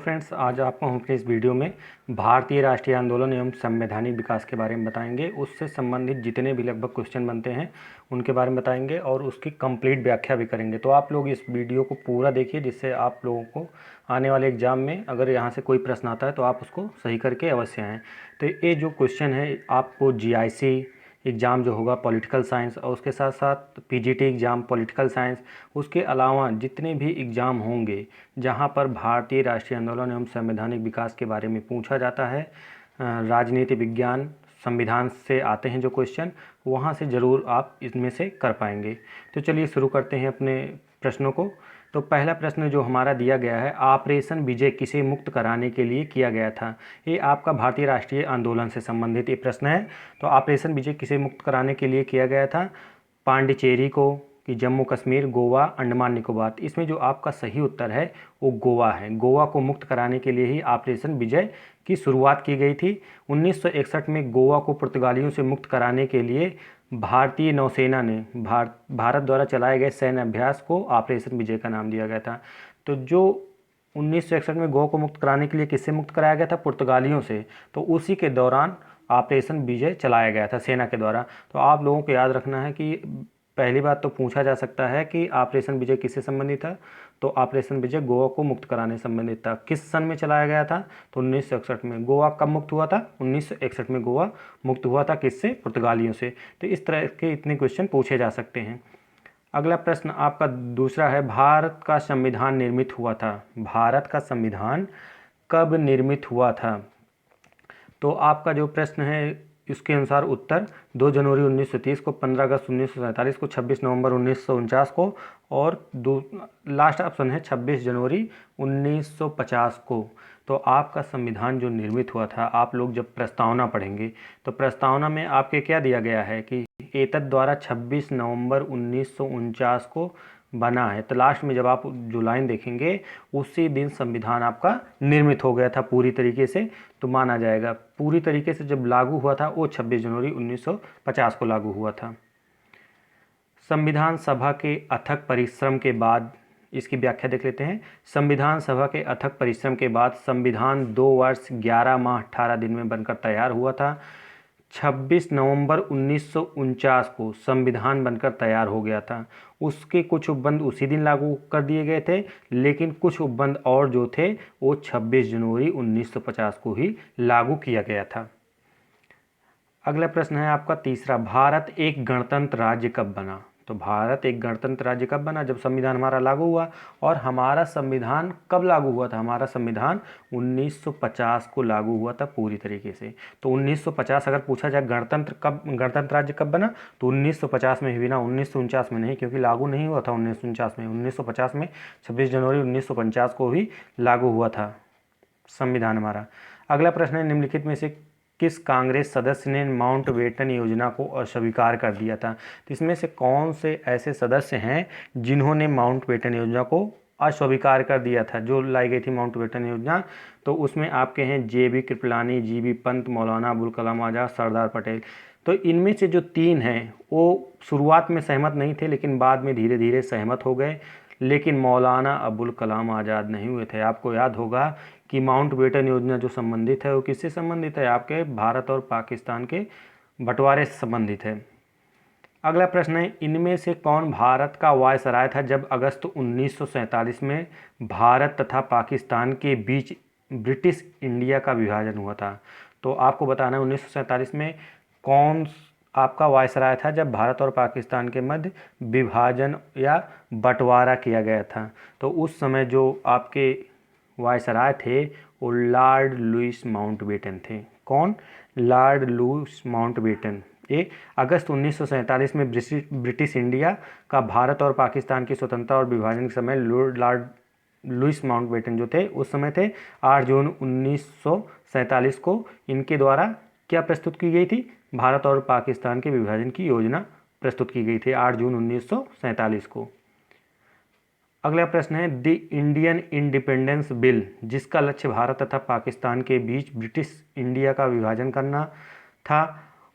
Friends, आज आपको हम अपने इस वीडियो में भारतीय राष्ट्रीय आंदोलन एवं संवैधानिक विकास के बारे में बताएंगे। उससे संबंधित जितने भी लगभग क्वेश्चन बनते हैं उनके बारे में बताएंगे और उसकी कंप्लीट व्याख्या भी करेंगे। तो आप लोग इस वीडियो को पूरा देखिए, जिससे आप लोगों को आने वाले एग्जाम में अगर यहाँ से कोई प्रश्न आता है तो आप उसको सही करके अवश्य आएँ। तो ये जो क्वेश्चन है आपको GIC एग्ज़ाम जो होगा पॉलिटिकल साइंस, और उसके साथ साथ PGT एग्ज़ाम पॉलिटिकल साइंस, उसके अलावा जितने भी एग्ज़ाम होंगे जहां पर भारतीय राष्ट्रीय आंदोलन एवं संवैधानिक विकास के बारे में पूछा जाता है, राजनीति विज्ञान संविधान से आते हैं जो क्वेश्चन, वहां से ज़रूर आप इसमें से कर पाएंगे। तो चलिए शुरू करते हैं अपने प्रश्नों को। तो पहला प्रश्न जो हमारा दिया गया है, ऑपरेशन विजय किसे मुक्त कराने के लिए किया गया था। ये आपका भारतीय राष्ट्रीय आंदोलन से संबंधित ये प्रश्न है। तो ऑपरेशन विजय किसे मुक्त कराने के लिए किया गया था, पांडिचेरी को, कि जम्मू कश्मीर, गोवा, अंडमान निकोबार। इसमें जो आपका सही उत्तर है वो गोवा है। गोवा को मुक्त कराने के लिए ही ऑपरेशन विजय की शुरुआत की गई थी। 1961 में गोवा को पुर्तगालियों से मुक्त कराने के लिए भारतीय नौसेना ने भारत द्वारा चलाए गए सैन्य अभ्यास को ऑपरेशन विजय का नाम दिया गया था। तो जो 1961 में गोवा को मुक्त कराने के लिए किससे मुक्त कराया गया था, पुर्तगालियों से। तो उसी के दौरान ऑपरेशन विजय चलाया गया था सेना के द्वारा। तो आप लोगों को याद रखना है कि पहली बात तो पूछा जा सकता है कि ऑपरेशन विजय किससे संबंधित था। तो ऑपरेशन विजय गोवा को मुक्त कराने से संबंधित था। किस सन में चलाया गया था, तो 1961 में। गोवा कब मुक्त हुआ था, 1961 में गोवा मुक्त हुआ था। किससे, पुर्तगालियों से। तो इस तरह के इतने क्वेश्चन पूछे जा सकते हैं। अगला प्रश्न आपका दूसरा है, भारत का संविधान निर्मित हुआ था। भारत का संविधान कब निर्मित हुआ था। तो आपका जो प्रश्न है इसके अनुसार उत्तर 2 जनवरी 1930 को, 15 अगस्त 1947 को, 26 नवंबर 1949 को, और लास्ट ऑप्शन है 26 जनवरी 1950 को। तो आपका संविधान जो निर्मित हुआ था, आप लोग जब प्रस्तावना पढ़ेंगे तो प्रस्तावना में आपके क्या दिया गया है कि एतद द्वारा 26 नवंबर 1949 को बना है। तो लास्ट में जब आप जो लाइन देखेंगे उसी दिन संविधान आपका निर्मित हो गया था पूरी तरीके से, तो माना जाएगा। पूरी तरीके से जब लागू हुआ था वो 26 जनवरी 1950 को लागू हुआ था। संविधान सभा के अथक परिश्रम के बाद, इसकी व्याख्या देख लेते हैं। संविधान सभा के अथक परिश्रम के बाद संविधान 2 वर्ष 11 माह 18 दिन में बनकर तैयार हुआ था। 26 नवंबर 1949 को संविधान बनकर तैयार हो गया था। उसके कुछ उपबंध उसी दिन लागू कर दिए गए थे, लेकिन कुछ उपबंध और जो थे वो 26 जनवरी 1950 को ही लागू किया गया था। अगला प्रश्न है आपका तीसरा, भारत एक गणतंत्र राज्य कब बना। तो भारत एक गणतंत्र राज्य कब बना, जब संविधान हमारा लागू हुआ। और हमारा संविधान कब लागू हुआ था, हमारा संविधान 1950 को लागू हुआ था पूरी तरीके से। तो 1950 अगर पूछा जाए गणतंत्र राज्य कब बना, तो 1950 में ही बिना, 1949 में नहीं, क्योंकि लागू नहीं हुआ था 1949 में। 1950 में 26 जनवरी 1950 को ही लागू हुआ था संविधान हमारा। अगला प्रश्न है, निम्नलिखित में से किस कांग्रेस सदस्य ने माउंटबेटन योजना को अस्वीकार कर दिया था। तो इसमें से कौन से ऐसे सदस्य हैं जिन्होंने माउंटबेटन योजना को अस्वीकार कर दिया था, जो लाई गई थी माउंटबेटन योजना। तो उसमें आपके हैं JB कृपलानी, GB पंत, मौलाना अबुल कलाम आज़ाद, सरदार पटेल। तो इनमें से जो 3 हैं वो शुरुआत में सहमत नहीं थे, लेकिन बाद में धीरे धीरे सहमत हो गए। लेकिन मौलाना अबुल कलाम आज़ाद नहीं हुए थे। आपको याद होगा कि माउंटबेटन योजना जो संबंधित है वो किससे संबंधित है, आपके भारत और पाकिस्तान के बंटवारे से संबंधित है। अगला प्रश्न है, इनमें से कौन भारत का वायसराय था जब अगस्त 1947 में भारत तथा पाकिस्तान के बीच ब्रिटिश इंडिया का विभाजन हुआ था। तो आपको बताना है 1947 में कौन आपका वायसराय था जब भारत और पाकिस्तान के मध्य विभाजन या बंटवारा किया गया था। तो उस समय जो आपके वायसराय थे वो लॉर्ड लुईस माउंटबेटन थे। कौन, लॉर्ड लुईस माउंटबेटन। ये अगस्त 1947 में ब्रिटिश इंडिया का भारत और पाकिस्तान की स्वतंत्रता और विभाजन के समय लॉर्ड लुईस माउंटबेटन जो थे उस समय थे। 8 जून 1947 को इनके द्वारा क्या प्रस्तुत की गई थी, भारत और पाकिस्तान के विभाजन की योजना प्रस्तुत की गई थी 8 जून 1947 को। अगला प्रश्न है, द इंडियन इंडिपेंडेंस बिल, जिसका लक्ष्य भारत तथा पाकिस्तान के बीच ब्रिटिश इंडिया का विभाजन करना था,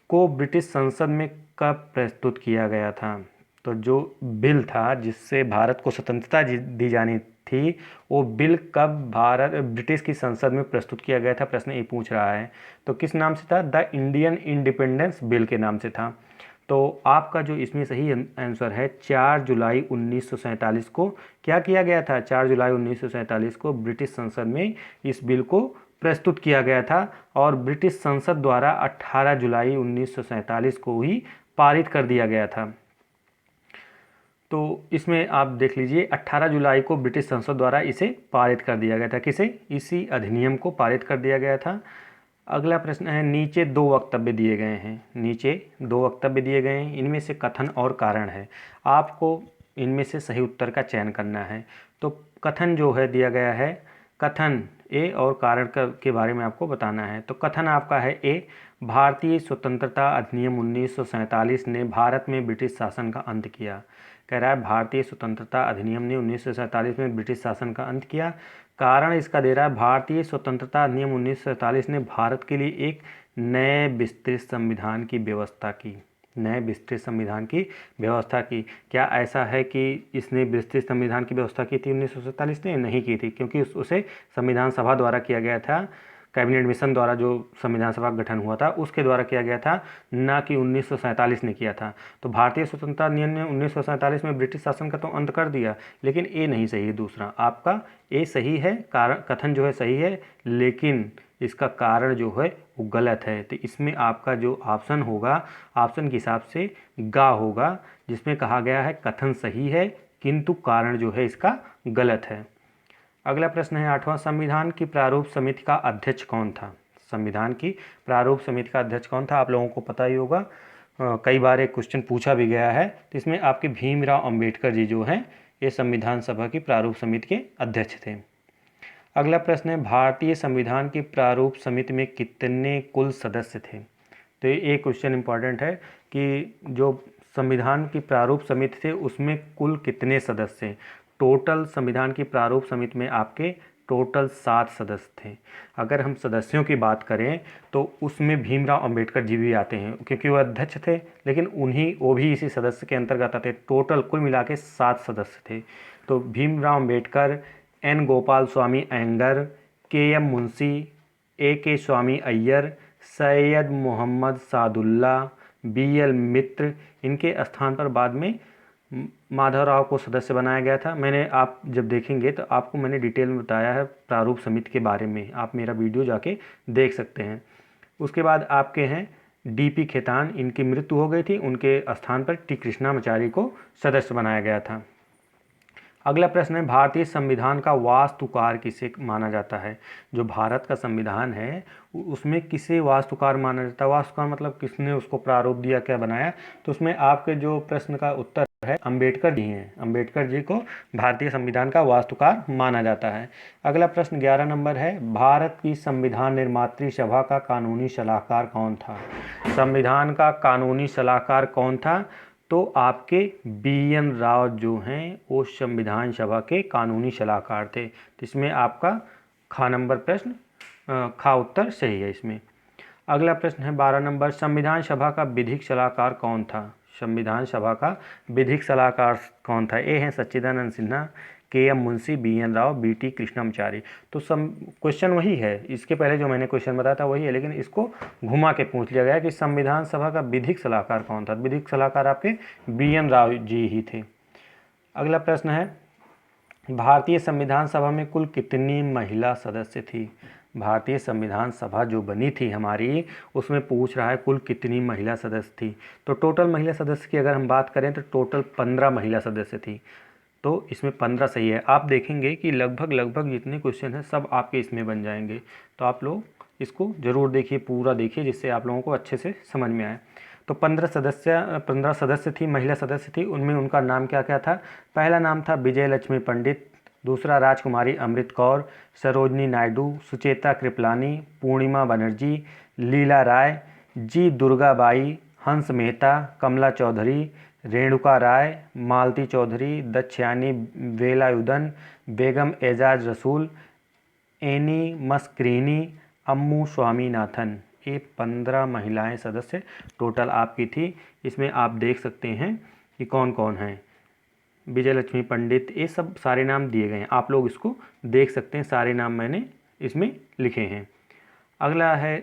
को ब्रिटिश संसद में कब प्रस्तुत किया गया था। तो जो बिल था जिससे भारत को स्वतंत्रता दी जानी थी वो बिल कब ब्रिटिश की संसद में प्रस्तुत किया गया था, प्रश्न ये पूछ रहा है। तो किस नाम से था? द इंडियन इंडिपेंडेंस बिल के नाम से था। तो आपका जो इसमें सही आंसर है 4 जुलाई 1947 को क्या किया गया था? 4 जुलाई 1947 को ब्रिटिश संसद में इस बिल को प्रस्तुत किया गया था और ब्रिटिश संसद द्वारा 18 जुलाई 1947 को ही पारित कर दिया गया था। तो इसमें आप देख लीजिए 18 जुलाई को ब्रिटिश संसद द्वारा इसे पारित कर दिया गया था। किसे? इसी अधिनियम को पारित कर दिया गया था। अगला प्रश्न है, नीचे 2 वक्तव्य दिए गए हैं, नीचे 2 वक्तव्य दिए गए हैं, इनमें से कथन और कारण है, आपको इनमें से सही उत्तर का चयन करना है। तो कथन जो है दिया गया है, कथन ए और कारण के बारे में आपको बताना है। तो कथन आपका है ए, भारतीय स्वतंत्रता अधिनियम 1947 ने भारत में ब्रिटिश शासन का अंत किया। कह रहा है भारतीय स्वतंत्रता अधिनियम ने 1947 में ब्रिटिश शासन का अंत किया। कारण इसका दे रहा है भारतीय स्वतंत्रता अधिनियम 1947 ने भारत के लिए एक नए विस्तृत संविधान की व्यवस्था की, नए विस्तृत संविधान की व्यवस्था की। क्या ऐसा है कि इसने विस्तृत संविधान की व्यवस्था की थी 1947 ने? नहीं की थी, क्योंकि उसे संविधान सभा द्वारा किया गया था, कैबिनेट मिशन द्वारा जो संविधान सभा का गठन हुआ था उसके द्वारा किया गया था, ना कि 1947 ने किया था। तो भारतीय स्वतंत्रता अधिनियम ने 1947 में ब्रिटिश शासन का तो अंत कर दिया, लेकिन ए नहीं सही है। दूसरा आपका ए सही है, कारण कथन जो है सही है, लेकिन इसका कारण जो है वो गलत है। तो इसमें आपका जो ऑप्शन होगा, ऑप्शन के हिसाब से गा होगा, जिसमें कहा गया है कथन सही है किंतु कारण जो है इसका गलत है। अगला प्रश्न है 8वां, संविधान की प्रारूप समिति का अध्यक्ष कौन था? संविधान की प्रारूप समिति का अध्यक्ष कौन था? आप लोगों को पता ही होगा, कई बार एक क्वेश्चन पूछा भी गया है। तो इसमें आपके भीमराव अंबेडकर जी जो हैं ये संविधान सभा की प्रारूप समिति के अध्यक्ष थे। अगला प्रश्न है, भारतीय संविधान की प्रारूप समिति में कितने कुल सदस्य थे? तो ये क्वेश्चन इंपॉर्टेंट है कि जो संविधान की प्रारूप समिति थे उसमें कुल कितने सदस्य थे? टोटल संविधान की प्रारूप समिति में आपके टोटल 7 सदस्य थे। अगर हम सदस्यों की बात करें तो उसमें भीमराव अंबेडकर जी भी आते हैं, क्योंकि वो अध्यक्ष थे, लेकिन वो भी इसी सदस्य के अंतर्गत आते। टोटल कुल मिला के 7 सदस्य थे। तो भीमराव अंबेडकर, एन गोपाल स्वामी अयंगर, के एम मुंशी, ए के स्वामी अय्यर, सैयद मोहम्मद सादुल्ला, बी एल मित्र, इनके स्थान पर बाद में माधवराव को सदस्य बनाया गया था। मैंने, आप जब देखेंगे तो आपको मैंने डिटेल में बताया है प्रारूप समिति के बारे में, आप मेरा वीडियो जाके देख सकते हैं। उसके बाद आपके हैं डीपी खेतान, इनकी मृत्यु हो गई थी, उनके स्थान पर टी कृष्णामाचारी को सदस्य बनाया गया था। अगला प्रश्न है, भारतीय संविधान का वास्तुकार किसे माना जाता है? जो भारत का संविधान है उसमें किसे वास्तुकार माना जाता है? वास्तुकार मतलब किसने उसको प्रारूप दिया, क्या बनाया? तो उसमें आपके जो प्रश्न का उत्तर है अंबेडकर जी हैं। अंबेडकर जी को भारतीय संविधान का वास्तुकार माना जाता है। अगला प्रश्न 11 नंबर है, भारत की संविधान निर्मात्री सभा का कानूनी सलाहकार कौन था? संविधान का कानूनी सलाहकार कौन था? तो आपके बी एन राव जो हैं वो संविधान सभा के कानूनी सलाहकार थे। तो इसमें आपका खा नंबर प्रश्न, खा उत्तर सही है इसमें। अगला प्रश्न है 12 नंबर, संविधान सभा का विधिक सलाहकार कौन था? संविधान सभा का विधिक सलाहकार कौन था? ए हैं Sachchidanand Sinha, K M Munshi, B N Rao, B T Krishnamachari. तो क्वेश्चन वही है, इसके पहले जो मैंने क्वेश्चन बताया था वही है, लेकिन इसको घुमा के पूछ लिया गया कि संविधान सभा का विधिक सलाहकार कौन था? विधिक सलाहकार आपके बी एन राव जी ही थे। अगला प्रश्न है, भारतीय संविधान सभा में कुल कितनी महिला सदस्य थी? भारतीय संविधान सभा जो बनी थी हमारी, उसमें पूछ रहा है कुल कितनी महिला सदस्य थी। तो टोटल महिला सदस्य की अगर हम बात करें तो टोटल 15 महिला सदस्य थी। तो इसमें 15 सही है। आप देखेंगे कि लगभग जितने क्वेश्चन हैं सब आपके इसमें बन जाएंगे। तो आप लोग इसको ज़रूर देखिए, पूरा देखिए, जिससे आप लोगों को अच्छे से समझ में आए। तो 15 सदस्य थी, महिला सदस्य थी। उनमें उनका नाम क्या क्या था? पहला नाम था विजय लक्ष्मी पंडित, दूसरा राजकुमारी अमृत कौर, सरोजनी नायडू, सुचेता कृपलानी, पूर्णिमा बनर्जी, लीला राय, जी दुर्गाबाई, हंस मेहता, कमला चौधरी, रेणुका राय, मालती चौधरी, दक्षयानी वेलायुधन, बेगम एजाज रसूल, एनी मस्क्रीनी, अम्मू स्वामीनाथन। ये 15 महिलाएं सदस्य टोटल आपकी थी। इसमें आप देख सकते हैं कि कौन कौन हैं। विजय लक्ष्मी पंडित, ये सब सारे नाम दिए गए हैं, आप लोग इसको देख सकते हैं, सारे नाम मैंने इसमें लिखे हैं। अगला है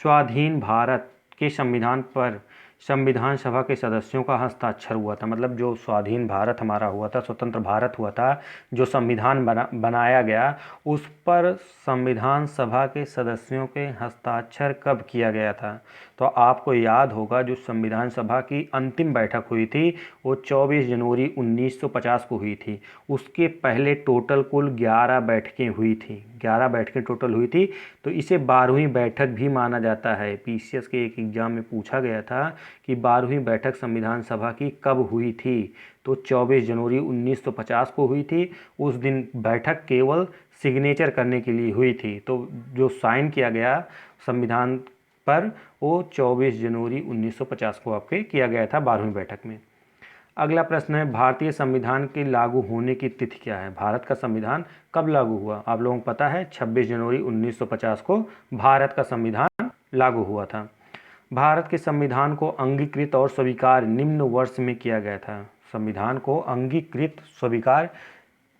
स्वाधीन भारत के संविधान पर संविधान सभा के सदस्यों का हस्ताक्षर हुआ था। मतलब जो स्वाधीन भारत हमारा हुआ था, स्वतंत्र भारत हुआ था, जो संविधान बनाया गया, उस पर संविधान सभा के सदस्यों के हस्ताक्षर कब किया गया था? तो आपको याद होगा जो संविधान सभा की अंतिम बैठक हुई थी वो 24 जनवरी 1950 को हुई थी। उसके पहले टोटल कुल 11 बैठकें हुई थी, 11 बैठकें टोटल हुई थी। तो इसे 12वीं बैठक भी माना जाता है। पीसीएस के एक एग्जाम में पूछा गया था कि 12वीं बैठक संविधान सभा की कब हुई थी? तो 24 जनवरी 1950 को हुई थी। उस दिन बैठक केवल सिग्नेचर करने के लिए हुई थी। तो जो साइन किया गया संविधान पर वो 24 जनवरी 1950 को आपके किया गया था 12वीं बैठक में। अगला प्रश्न है भारतीय संविधान के लागू होने की तिथि क्या है? भारत का संविधान कब लागू हुआ? आप लोगों को पता है 26 जनवरी 1950 को भारत का संविधान लागू हुआ था। भारत के संविधान को अंगीकृत और स्वीकार निम्न वर्ष में किया गया था। संविधान को अंगीकृत स्वीकार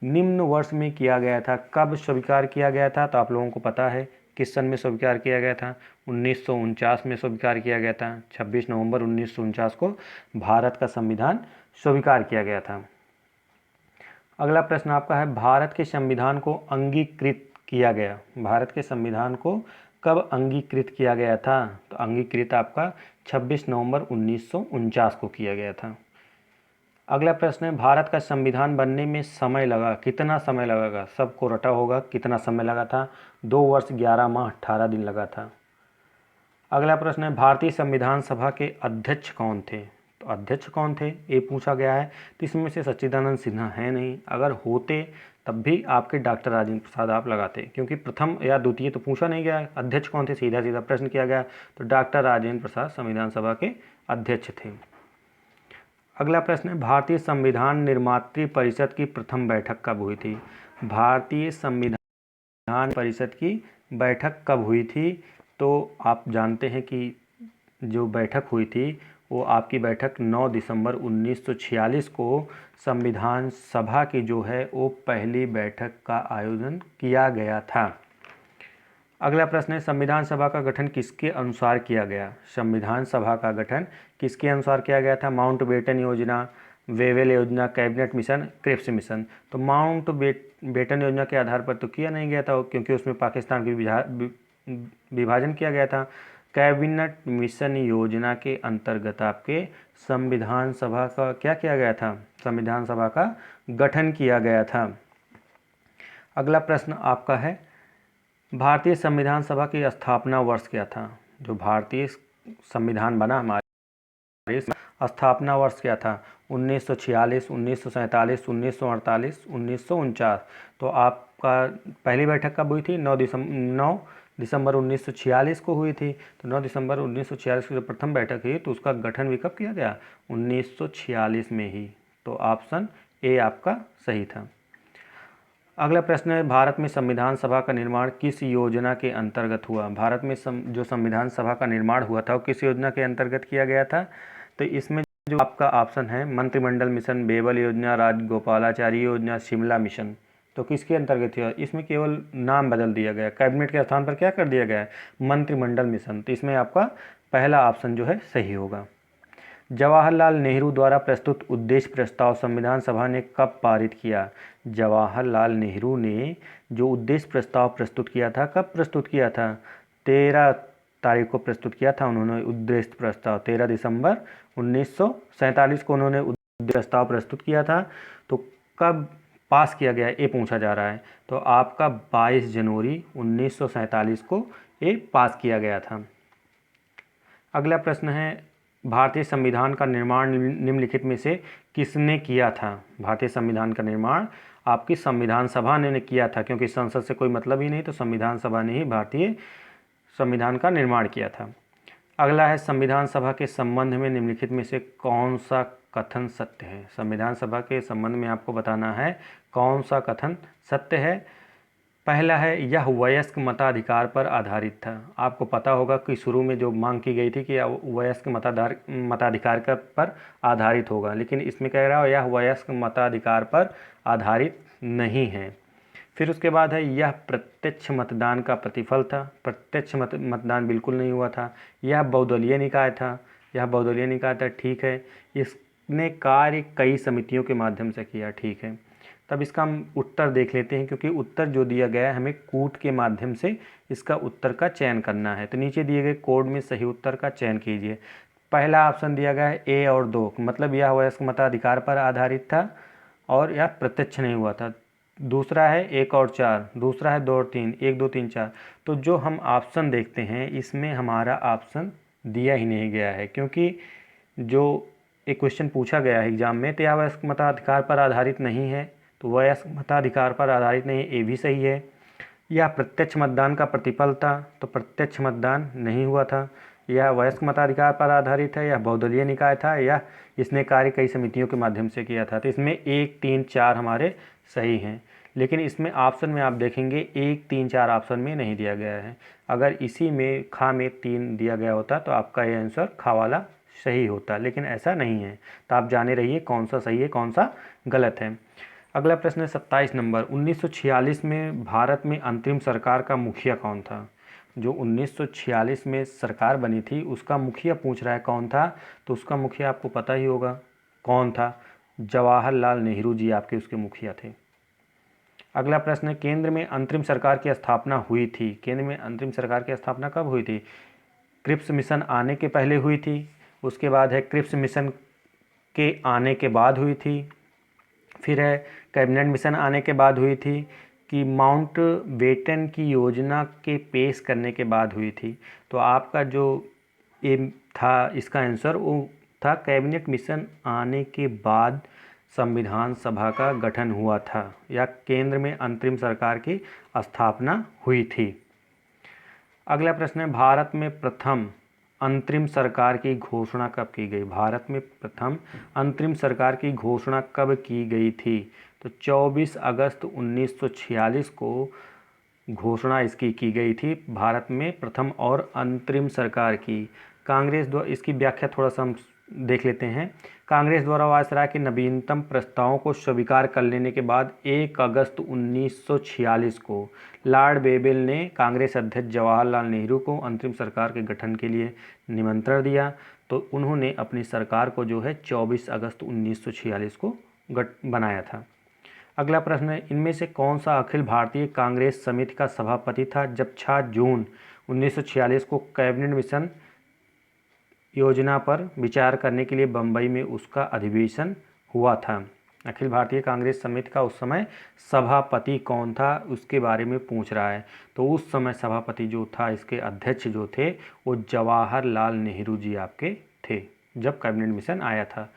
निम्न वर्ष में किया गया था। कब स्वीकार किया गया था? तो आप लोगों को पता है किस सन में स्वीकार किया गया था? 1949 में स्वीकार किया गया था। 26 नवंबर 1949 को भारत का संविधान स्वीकार किया गया था। अगला प्रश्न आपका है भारत के संविधान को अंगीकृत किया गया। भारत के संविधान को कब अंगीकृत किया गया था? तो अंगीकृत आपका 26 नवंबर 1949 को किया गया था। अगला प्रश्न है भारत का संविधान बनने में समय लगा, कितना समय लगेगा? सबको रटा होगा कितना समय लगा था? 2 वर्ष 11 माह 18 दिन लगा था। अगला प्रश्न है भारतीय संविधान सभा के अध्यक्ष कौन थे? तो अध्यक्ष कौन थे ये पूछा गया है। तो इसमें से सच्चिदानंद सिन्हा है नहीं, अगर होते तब भी आपके डॉक्टर राजेंद्र प्रसाद आप लगाते, क्योंकि प्रथम या द्वितीय तो पूछा नहीं गया, अध्यक्ष कौन थे सीधा सीधा प्रश्न किया गया। तो डॉक्टर राजेंद्र प्रसाद संविधान सभा के अध्यक्ष थे। अगला प्रश्न है भारतीय संविधान निर्मात्री परिषद की प्रथम बैठक कब हुई थी? भारतीय संविधान परिषद की बैठक कब हुई थी? तो आप जानते हैं कि जो बैठक हुई थी वो आपकी बैठक 9 दिसंबर 1946 को संविधान सभा की जो है वो पहली बैठक का आयोजन किया गया था। अगला प्रश्न है संविधान सभा का गठन किसके अनुसार किया गया? संविधान सभा का गठन किसके अनुसार किया गया था? माउंटबेटन योजना, वेवेल योजना, कैबिनेट मिशन, क्रिप्स मिशन। तो माउंटबेटन योजना के आधार पर तो किया नहीं गया था, क्योंकि उसमें पाकिस्तान की विभाजन किया गया था। कैबिनेट मिशन योजना के अंतर्गत आपके संविधान सभा का क्या किया गया था? संविधान सभा का गठन किया गया था। अगला प्रश्न आपका है भारतीय संविधान सभा की स्थापना वर्ष क्या था? जो भारतीय संविधान बना हमारे स्थापना वर्ष क्या था? 1946, 1947, 1948, 1949। तो आपका पहली बैठक कब हुई थी? 9 दिसंबर 1946 को हुई थी। तो 9 दिसंबर 1946 की जो प्रथम बैठक हुई तो उसका गठन भी कब किया गया? 1946 में ही। तो ऑप्शन ए आपका सही था। अगला प्रश्न है भारत में संविधान सभा का निर्माण किस योजना के अंतर्गत हुआ? भारत में जो संविधान सभा का निर्माण हुआ था वो किस योजना के अंतर्गत किया गया था? तो इसमें जो आपका ऑप्शन है मंत्रिमंडल मिशन, बेबल योजना, राजगोपालाचारी योजना, शिमला मिशन। तो किसके अंतर्गत हुआ? इसमें केवल नाम बदल दिया गया, कैबिनेट के स्थान पर क्या कर दिया गया है? मंत्रिमंडल मिशन। तो इसमें आपका पहला ऑप्शन जो है सही होगा। जवाहरलाल नेहरू द्वारा प्रस्तुत उद्देश्य प्रस्ताव संविधान सभा ने कब पारित किया? जवाहरलाल नेहरू ने जो उद्देश्य प्रस्ताव प्रस्तुत किया था कब प्रस्तुत किया था? 13 तारीख को प्रस्तुत किया था उन्होंने उद्देश्य प्रस्ताव। 13 दिसंबर 1947 को उन्होंने उद्देश्य प्रस्ताव प्रस्तुत किया था। तो कब पास किया गया ये पूछा जा रहा है। तो आपका 22 जनवरी 1947 को ये पास किया गया था। अगला प्रश्न है भारतीय संविधान का निर्माण निम्नलिखित में से किसने किया था? भारतीय संविधान का निर्माण आपकी संविधान सभा ने किया था, क्योंकि संसद से कोई मतलब ही नहीं, तो संविधान सभा ने ही भारतीय संविधान का निर्माण किया था। अगला है संविधान सभा के संबंध में निम्नलिखित में से कौन सा कथन सत्य है? संविधान सभा के संबंध में आपको बताना है कौन सा कथन सत्य है। पहला है यह वयस्क मताधिकार पर आधारित था। आपको पता होगा कि शुरू में जो मांग की गई थी कि यह वयस्क मताधिकार पर आधारित होगा, लेकिन इसमें कह रहा है यह वयस्क मताधिकार पर आधारित नहीं है। फिर उसके बाद है यह प्रत्यक्ष मतदान का प्रतिफल था। प्रत्यक्ष मतदान बिल्कुल नहीं हुआ था। यह बहुदलीय निकाय था। यह बहुदलीय निकाय था, ठीक है। इसने कार्य कई समितियों के माध्यम से किया, ठीक है। तब इसका हम उत्तर देख लेते हैं, क्योंकि उत्तर जो दिया गया है हमें कूट के माध्यम से इसका उत्तर का चयन करना है। तो नीचे दिए गए कोड में सही उत्तर का चयन कीजिए। पहला ऑप्शन दिया गया है ए और 2, मतलब यह वयस्क मताधिकार पर आधारित था और यह प्रत्यक्ष नहीं हुआ था। दूसरा है 1 और 4, दूसरा है 2 और 3, 1 2 3 4। तो जो हम ऑप्शन देखते हैं इसमें हमारा ऑप्शन दिया ही नहीं गया है, क्योंकि जो एक क्वेश्चन पूछा गया है एग्जाम में, तो यह वयस्क मताधिकार पर आधारित नहीं है, तो वयस्क मताधिकार पर आधारित नहीं, ए भी सही है। यह प्रत्यक्ष मतदान का प्रतिफल था, तो प्रत्यक्ष मतदान नहीं हुआ था। यह वयस्क मताधिकार पर आधारित है, यह बहुदलीय निकाय था, यह इसने कार्य कई समितियों के माध्यम से किया था। तो इसमें 1 3 4 हमारे सही हैं, लेकिन इसमें ऑप्शन में आप देखेंगे 1 3 4 ऑप्शन में नहीं दिया गया है। अगर इसी में खा में 3 दिया गया होता तो आपका ये आंसर खा वाला सही होता, लेकिन ऐसा नहीं है। तो आप जाने रहिए कौन सा सही है कौन सा गलत है। अगला प्रश्न है 27 नंबर। 1946 में भारत में अंतरिम सरकार का मुखिया कौन था? जो 1946 में सरकार बनी थी उसका मुखिया पूछ रहा है कौन था, तो उसका मुखिया आपको पता ही होगा कौन था। जवाहरलाल नेहरू जी आपके उसके मुखिया थे। अगला प्रश्न है केंद्र में अंतरिम सरकार की स्थापना हुई थी। केंद्र में अंतरिम सरकार की स्थापना कब हुई थी? क्रिप्स मिशन आने के पहले हुई थी, उसके बाद है क्रिप्स मिशन के आने के बाद हुई थी, फिर है कैबिनेट मिशन आने के बाद हुई थी, कि माउंट बेटन की योजना के पेश करने के बाद हुई थी। तो आपका जो एम था इसका आंसर वो था कैबिनेट मिशन आने के बाद संविधान सभा का गठन हुआ था, या केंद्र में अंतरिम सरकार की स्थापना हुई थी। अगला प्रश्न है भारत में प्रथम अंतरिम सरकार की घोषणा कब की गई? भारत में प्रथम अंतरिम सरकार की घोषणा कब की गई थी? तो 24 अगस्त 1946 को घोषणा इसकी की गई थी, भारत में प्रथम और अंतरिम सरकार की। कांग्रेस द्वारा इसकी व्याख्या थोड़ा सा हम देख लेते हैं। कांग्रेस द्वारा वायसराय के नवीनतम प्रस्तावों को स्वीकार कर लेने के बाद 1 अगस्त 1946 को लॉर्ड बेवेल ने कांग्रेस अध्यक्ष जवाहरलाल नेहरू को अंतरिम सरकार के गठन के लिए निमंत्रण दिया। तो उन्होंने अपनी सरकार को जो है 24 अगस्त 1946 को बनाया था। अगला प्रश्न है इनमें से कौन सा अखिल भारतीय कांग्रेस समिति का सभापति था जब 6 जून 1946 को कैबिनेट मिशन योजना पर विचार करने के लिए बम्बई में उसका अधिवेशन हुआ था? अखिल भारतीय कांग्रेस समिति का उस समय सभापति कौन था उसके बारे में पूछ रहा है। तो उस समय सभापति जो था, इसके अध्यक्ष जो थे, वो जवाहरलाल नेहरू जी आपके थे जब कैबिनेट मिशन आया था।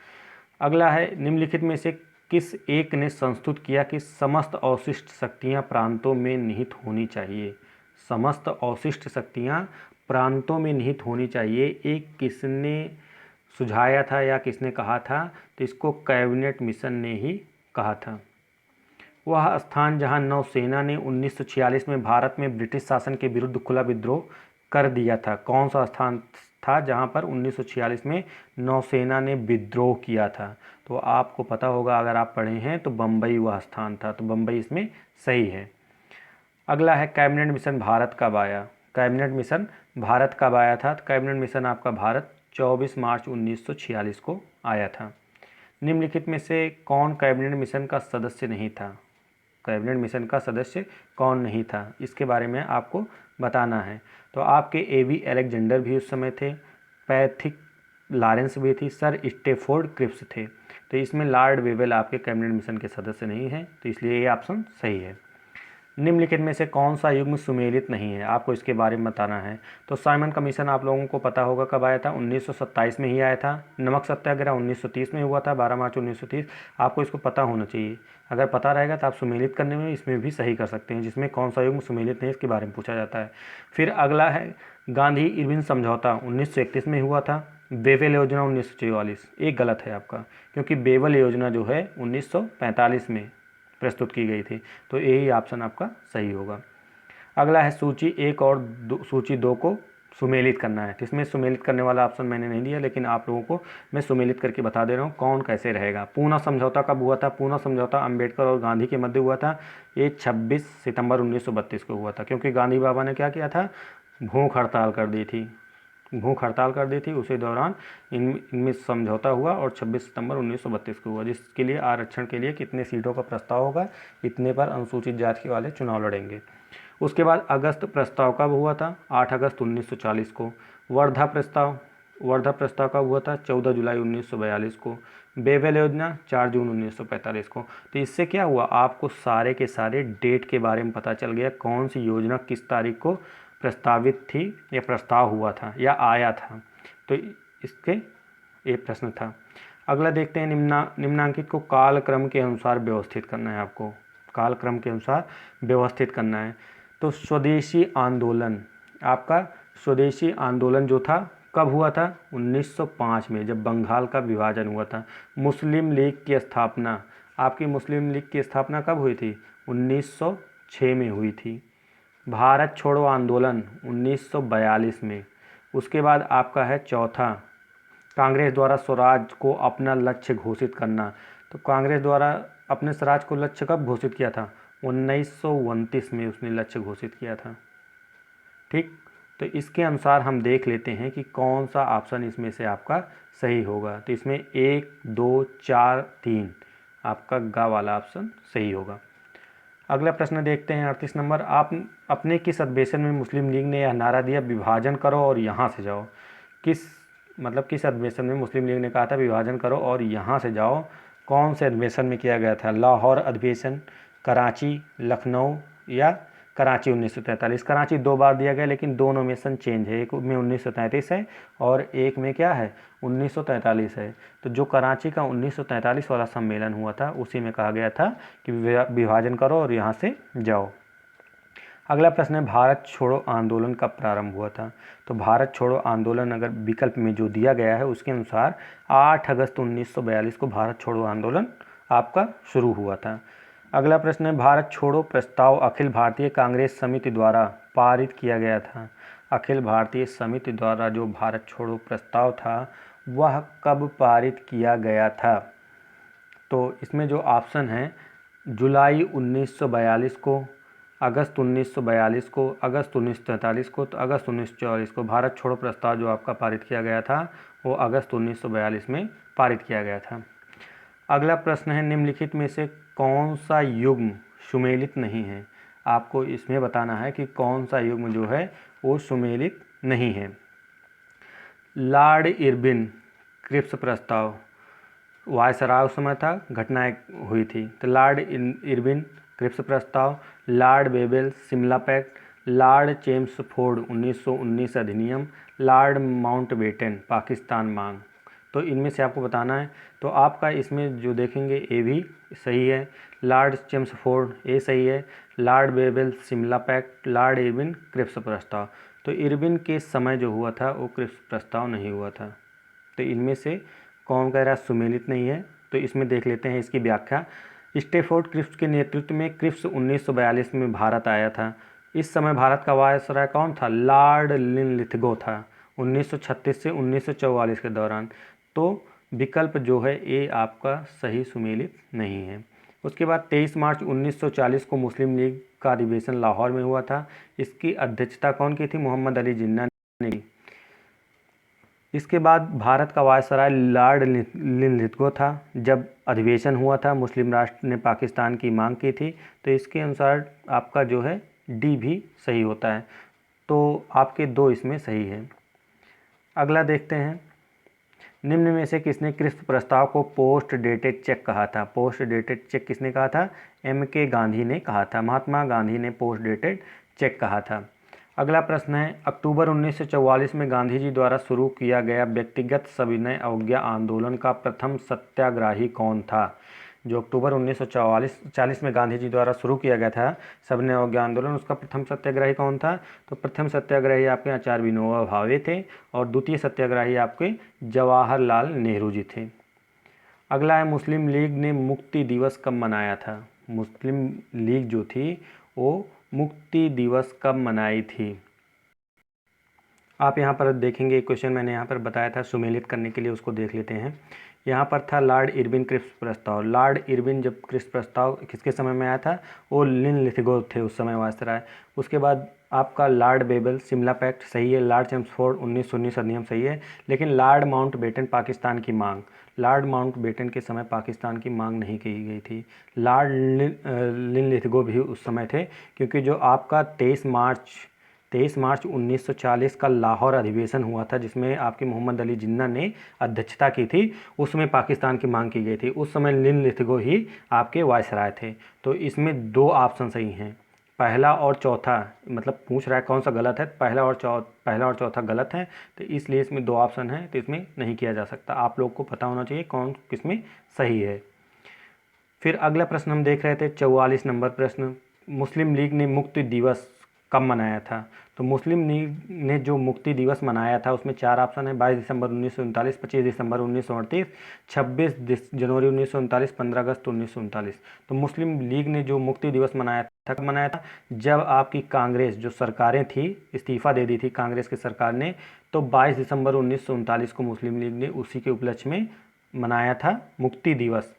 अगला है निम्नलिखित में से किस एक ने संस्तुत किया कि समस्त अवशिष्ट शक्तियाँ प्रांतों में निहित होनी चाहिए? समस्त अवशिष्ट शक्तियाँ प्रांतों में निहित होनी चाहिए, एक किसने सुझाया था या किसने कहा था? तो इसको कैबिनेट मिशन ने ही कहा था। वह स्थान जहां नौसेना ने 1946 में भारत में ब्रिटिश शासन के विरुद्ध खुला विद्रोह कर दिया था, कौन सा स्थान था जहां पर 1946 में नौसेना ने विद्रोह किया था? तो आपको पता होगा अगर आप पढ़े हैं तो बम्बई वह स्थान था, तो बम्बई इसमें सही है। अगला है कैबिनेट मिशन भारत कब आया? कैबिनेट मिशन भारत कब आया था? तो कैबिनेट मिशन आपका भारत 24 मार्च 1946 को आया था। निम्नलिखित में से कौन कैबिनेट मिशन का सदस्य नहीं था? कैबिनेट मिशन का सदस्य कौन नहीं था इसके बारे में आपको बताना है। तो आपके एवी अलेक्जेंडर भी उस समय थे, पैथिक लॉरेंस भी थी, सर स्टेफोर्ड क्रिप्स थे। तो इसमें लॉर्ड वेवेल आपके कैबिनेट मिशन के सदस्य नहीं हैं, तो इसलिए ये ऑप्शन सही है। निम्नलिखित में से कौन सा युग्म सुमेलित नहीं है, आपको इसके बारे में बताना है। तो साइमन कमीशन आप लोगों को पता होगा कब आया था, 1927 में ही आया था। नमक सत्याग्रह 1930 में हुआ था, 12 मार्च 1930। आपको इसको पता होना चाहिए, अगर पता रहेगा तो आप सुमेलित करने में इसमें भी सही कर सकते हैं, जिसमें कौन सा युग्म सुमेलित नहीं इसके बारे में पूछा जाता है। फिर अगला है गांधी इरविन समझौता 1931 में हुआ था, बेवेल योजना 1944। एक गलत है आपका, क्योंकि बेवेल योजना जो है 1945 में प्रस्तुत की गई थी। तो यही ऑप्शन आपका सही होगा। अगला है सूची 1 और सूची 2 को सुमेलित करना है। तो इसमें सुमेलित करने वाला ऑप्शन मैंने नहीं दिया, लेकिन आप लोगों को मैं सुमेलित करके बता दे रहा हूँ कौन कैसे रहेगा। पूना समझौता कब हुआ था? पूना समझौता अंबेडकर और गांधी के मध्य हुआ था। ये 26 सितंबर 1932 को हुआ था, क्योंकि गांधी बाबा ने क्या किया था? भूख हड़ताल कर दी थी। भूख हड़ताल कर दी थी, उसी दौरान इनमें समझौता हुआ और 26 सितंबर 1932 को हुआ, जिसके लिए आरक्षण के लिए कितने सीटों का प्रस्ताव होगा, इतने पर अनुसूचित जाति वाले चुनाव लड़ेंगे। उसके बाद अगस्त प्रस्ताव कब हुआ था? 8 अगस्त 1940 को। वर्धा प्रस्ताव कब हुआ था? 14 जुलाई 1942 को। बेबेल योजना 4 जून 1945 को। तो इससे क्या हुआ? आपको सारे के सारे डेट के बारे में पता चल गया, कौन सी योजना किस तारीख को प्रस्तावित थी या प्रस्ताव हुआ था या आया था। तो इसके ये प्रश्न था। अगला देखते हैं, निम्नांकित को कालक्रम के अनुसार व्यवस्थित करना है। आपको कालक्रम के अनुसार व्यवस्थित करना है। तो स्वदेशी आंदोलन, आपका स्वदेशी आंदोलन जो था कब हुआ था? 1905 में, जब बंगाल का विभाजन हुआ था। मुस्लिम लीग की स्थापना, आपकी मुस्लिम लीग की स्थापना कब हुई थी? 1906 में हुई थी। भारत छोड़ो आंदोलन 1942 में। उसके बाद आपका है चौथा, कांग्रेस द्वारा स्वराज को अपना लक्ष्य घोषित करना। तो कांग्रेस द्वारा अपने स्वराज को लक्ष्य कब घोषित किया था? 1929 में उसने लक्ष्य घोषित किया था। ठीक, तो इसके अनुसार हम देख लेते हैं कि कौन सा ऑप्शन इसमें से आपका सही होगा। तो इसमें 1, 2, 4, 3 आपका गा वाला ऑप्शन सही होगा। अगला प्रश्न देखते हैं 38 नंबर। आप अपने किस अधिवेशन में मुस्लिम लीग ने यह नारा दिया, विभाजन करो और यहाँ से जाओ? किस अधिवेशन में मुस्लिम लीग ने कहा था विभाजन करो और यहाँ से जाओ? कौन से अधिवेशन में किया गया था? लाहौर अधिवेशन, कराची, लखनऊ या कराची 1943? कराची 2 बार दिया गया, लेकिन दो नोमेशन चेंज है, एक में 1933 है और एक में क्या है? 1943 है। तो जो कराची का 1943 वाला सम्मेलन हुआ था, उसी में कहा गया था कि विभाजन करो और यहाँ से जाओ। अगला प्रश्न है, भारत छोड़ो आंदोलन कब प्रारंभ हुआ था? तो भारत छोड़ो आंदोलन अगर विकल्प में जो दिया गया है उसके अनुसार 8 अगस्त 1942 को भारत छोड़ो आंदोलन आपका शुरू हुआ था। अगला प्रश्न है, भारत छोड़ो प्रस्ताव अखिल भारतीय कांग्रेस समिति द्वारा पारित किया गया था। अखिल भारतीय समिति द्वारा जो भारत छोड़ो प्रस्ताव था वह कब पारित किया गया था? तो इसमें जो ऑप्शन है, जुलाई 1942 को, अगस्त 1942 को, अगस्त 1943 को, तो अगस्त 1944 को। भारत छोड़ो प्रस्ताव जो आपका पारित किया गया था वो अगस्त 1942 में पारित किया गया था। अगला प्रश्न है, निम्नलिखित में से कौन सा युग्म सुमेलित नहीं है? आपको इसमें बताना है कि कौन सा युग्म जो है वो सुमेलित नहीं है। लॉर्ड इरविन क्रिप्स प्रस्ताव, वायसराय उस समय था, घटनाएं हुई थी। तो लॉर्ड इरविन क्रिप्स प्रस्ताव, lord Wavell Shimla pact, lord Chelmsford 1919 अधिनियम, लॉर्ड माउंटबेटन पाकिस्तान मांग। तो इनमें से आपको बताना है। तो आपका इसमें जो देखेंगे ए भी सही है, लॉर्ड चेम्सफोर्ड ए सही है, lord Wavell Shimla pact, lord Irwin Cripps प्रस्ताव। तो इरविन के समय जो हुआ था वो क्रिप्स प्रस्ताव नहीं हुआ था। तो इनमें से कौन कह रहा सुमेलित नहीं है? तो इसमें देख लेते हैं इसकी व्याख्या। स्टेफोर्ड क्रिप्स के नेतृत्व में क्रिप्स 1942 में भारत आया था। इस समय भारत का वायसराय कौन था? लॉर्ड लिनलिथगो था 1936 से 1944 के दौरान। तो विकल्प जो है ये आपका सही सुमेलित नहीं है। उसके बाद 23 मार्च 1940 को मुस्लिम लीग का अधिवेशन लाहौर में हुआ था। इसकी अध्यक्षता कौन की थी? मोहम्मद अली जिन्ना ने की। इसके बाद भारत का वायसराय लॉर्ड लिनलिथगो था जब अधिवेशन हुआ था, मुस्लिम राष्ट्र ने पाकिस्तान की मांग की थी। तो इसके अनुसार आपका जो है डी भी सही होता है। तो आपके दो इसमें सही है। अगला देखते हैं, निम्न में से किसने क्रिप्स प्रस्ताव को पोस्ट डेटेड चेक कहा था? पोस्ट डेटेड चेक किसने कहा था? MK गांधी ने कहा था। महात्मा गांधी ने पोस्ट डेटेड चेक कहा था। अगला प्रश्न है, अक्टूबर 1944 में गांधी जी द्वारा शुरू किया गया व्यक्तिगत सविनय अवज्ञा आंदोलन का प्रथम सत्याग्रही कौन था? जो अक्टूबर 1944 में गांधी जी द्वारा शुरू किया गया था सविनय अवज्ञा आंदोलन, उसका प्रथम सत्याग्रही कौन था? तो प्रथम सत्याग्रही आपके आचार्य विनोबा भावे थे और द्वितीय सत्याग्रही आपके जवाहरलाल नेहरू जी थे। अगला है, मुस्लिम लीग ने मुक्ति दिवस कब मनाया था? मुस्लिम लीग जो थी वो मुक्ति दिवस कब मनाई थी? आप यहाँ पर देखेंगे एक क्वेश्चन मैंने यहाँ पर बताया था सुमेलित करने के लिए, उसको देख लेते हैं। यहाँ पर था लॉर्ड इरविन क्रिप्स प्रस्ताव। लॉर्ड इरविन जब क्रिप्स प्रस्ताव किसके समय में आया था? वो लिन लिथगो थे उस समय वायसराय। उसके बाद आपका लॉर्ड बेबल सिमला पैक्ट सही है, लॉर्ड चेम्सफोर्ड 1919 अधिनियम सही है, लेकिन लॉर्ड माउंटबेटन पाकिस्तान की मांग, लॉर्ड माउंटबेटन के समय पाकिस्तान की मांग नहीं की गई थी। लॉर्ड लिन लिथगो भी उस समय थे, क्योंकि जो आपका 23 मार्च 1940 का लाहौर अधिवेशन हुआ था जिसमें आपके मोहम्मद अली जिन्ना ने अध्यक्षता की थी, उसमें पाकिस्तान की मांग की गई थी। उस समय लिन लिथगो ही आपके वायसराय थे। तो इसमें दो ऑप्शन सही हैं, पहला और चौथा, मतलब पूछ रहा है कौन सा गलत है, पहला और चौथा गलत है, तो इसलिए इसमें दो ऑप्शन हैं, तो इसमें नहीं किया जा सकता। आप लोग को पता होना चाहिए कौन किसमें सही है। फिर अगला प्रश्न हम देख रहे थे 44 नंबर प्रश्न, मुस्लिम लीग ने मुक्ति दिवस कब मनाया था? तो मुस्लिम लीग ने जो मुक्ति दिवस मनाया था उसमें चार ऑप्शन है, 22 दिसंबर 1939, 25 दिसंबर 1938, 26 जनवरी 1939, 15 अगस्त 1939। तो मुस्लिम लीग ने जो मुक्ति दिवस मनाया था, कब मनाया था? जब आपकी कांग्रेस जो सरकारें थी इस्तीफ़ा दे दी थी कांग्रेस की सरकार ने, तो 22 दिसंबर 1939 को मुस्लिम लीग ने उसी के उपलक्ष्य में मनाया था मुक्ति दिवस।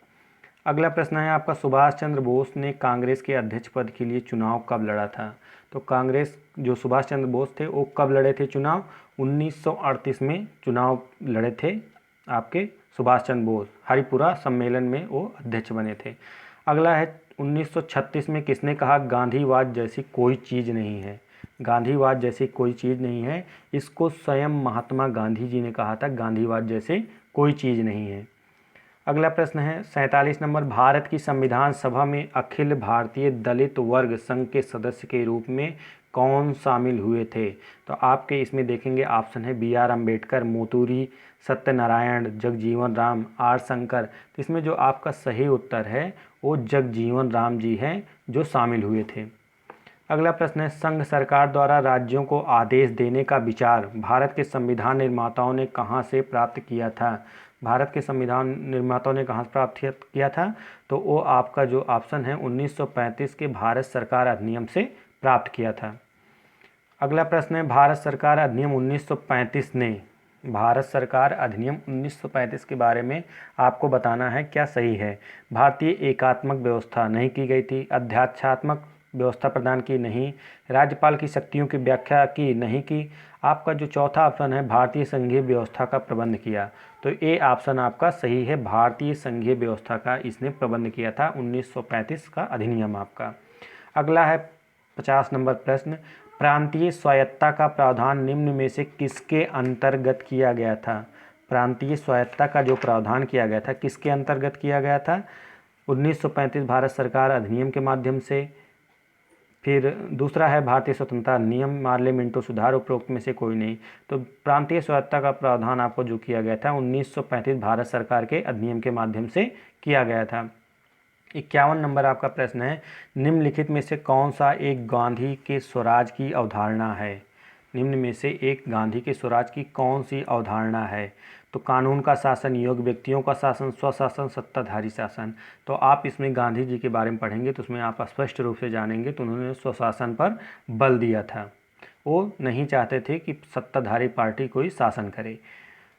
अगला प्रश्न है आपका, सुभाष चंद्र बोस ने कांग्रेस के अध्यक्ष पद के लिए चुनाव कब लड़ा था? तो कांग्रेस जो सुभाष चंद्र बोस थे वो कब लड़े थे चुनाव? 1938 में चुनाव लड़े थे आपके सुभाष चंद्र बोस, हरिपुरा सम्मेलन में वो अध्यक्ष बने थे। अगला है 1936 में किसने कहा गांधीवाद जैसी कोई चीज़ नहीं है? गांधीवाद जैसी कोई चीज़ नहीं है, इसको स्वयं महात्मा गांधी जी ने कहा था, गांधीवाद जैसे कोई चीज़ नहीं है। अगला प्रश्न है 47 नंबर, भारत की संविधान सभा में अखिल भारतीय दलित वर्ग संघ के सदस्य के रूप में कौन शामिल हुए थे? तो आपके इसमें देखेंगे ऑप्शन है B R Ambedkar, Moturi, Satyanarayan, Jagjivan Ram, R Shankar. तो इसमें जो आपका सही उत्तर है वो जगजीवन राम जी हैं जो शामिल हुए थे। अगला प्रश्न है, संघ सरकार द्वारा राज्यों को आदेश देने का विचार भारत के संविधान निर्माताओं ने कहाँ से प्राप्त किया था? भारत के संविधान निर्माताओं ने कहाँ से प्राप्त किया था? तो वो आपका जो ऑप्शन है 1935 के भारत सरकार अधिनियम से प्राप्त किया था। अगला प्रश्न है, भारत सरकार अधिनियम 1935 ने, भारत सरकार अधिनियम 1935 के बारे में आपको बताना है क्या सही है। भारतीय एकात्मक व्यवस्था नहीं की गई थी, अध्यात्मात्मक व्यवस्था प्रदान की नहीं, राज्यपाल की शक्तियों की व्याख्या की नहीं की, आपका जो चौथा ऑप्शन है भारतीय संघीय व्यवस्था का प्रबंध किया। तो ये ऑप्शन आपका सही है, भारतीय संघीय व्यवस्था का इसने प्रबंध किया था 1935 का अधिनियम आपका। अगला है 50 नंबर प्रश्न, प्रांतीय स्वायत्तता का प्रावधान निम्न में से किसके अंतर्गत किया गया था? प्रांतीय स्वायत्तता का जो प्रावधान किया गया था किसके अंतर्गत किया गया था? 1935 भारत सरकार अधिनियम के माध्यम से। फिर दूसरा है भारतीय स्वतंत्रता नियम, मार्ले मिंटो सुधार, उपरोक्त में से कोई नहीं। तो प्रांतीय स्वायत्तता का प्रावधान आपको जो किया गया था 1935 भारत सरकार के अधिनियम के माध्यम से किया गया था। 51 नंबर आपका प्रश्न है, निम्नलिखित में से कौन सा एक गांधी के स्वराज की अवधारणा है? निम्न में से एक गांधी के स्वराज की कौन सी अवधारणा है? तो कानून का शासन, योग्य व्यक्तियों का शासन, स्वशासन, सत्ताधारी शासन। तो आप इसमें गांधी जी के बारे में पढ़ेंगे तो उसमें आप स्पष्ट रूप से जानेंगे तो उन्होंने स्वशासन पर बल दिया था, वो नहीं चाहते थे कि सत्ताधारी पार्टी कोई शासन करे।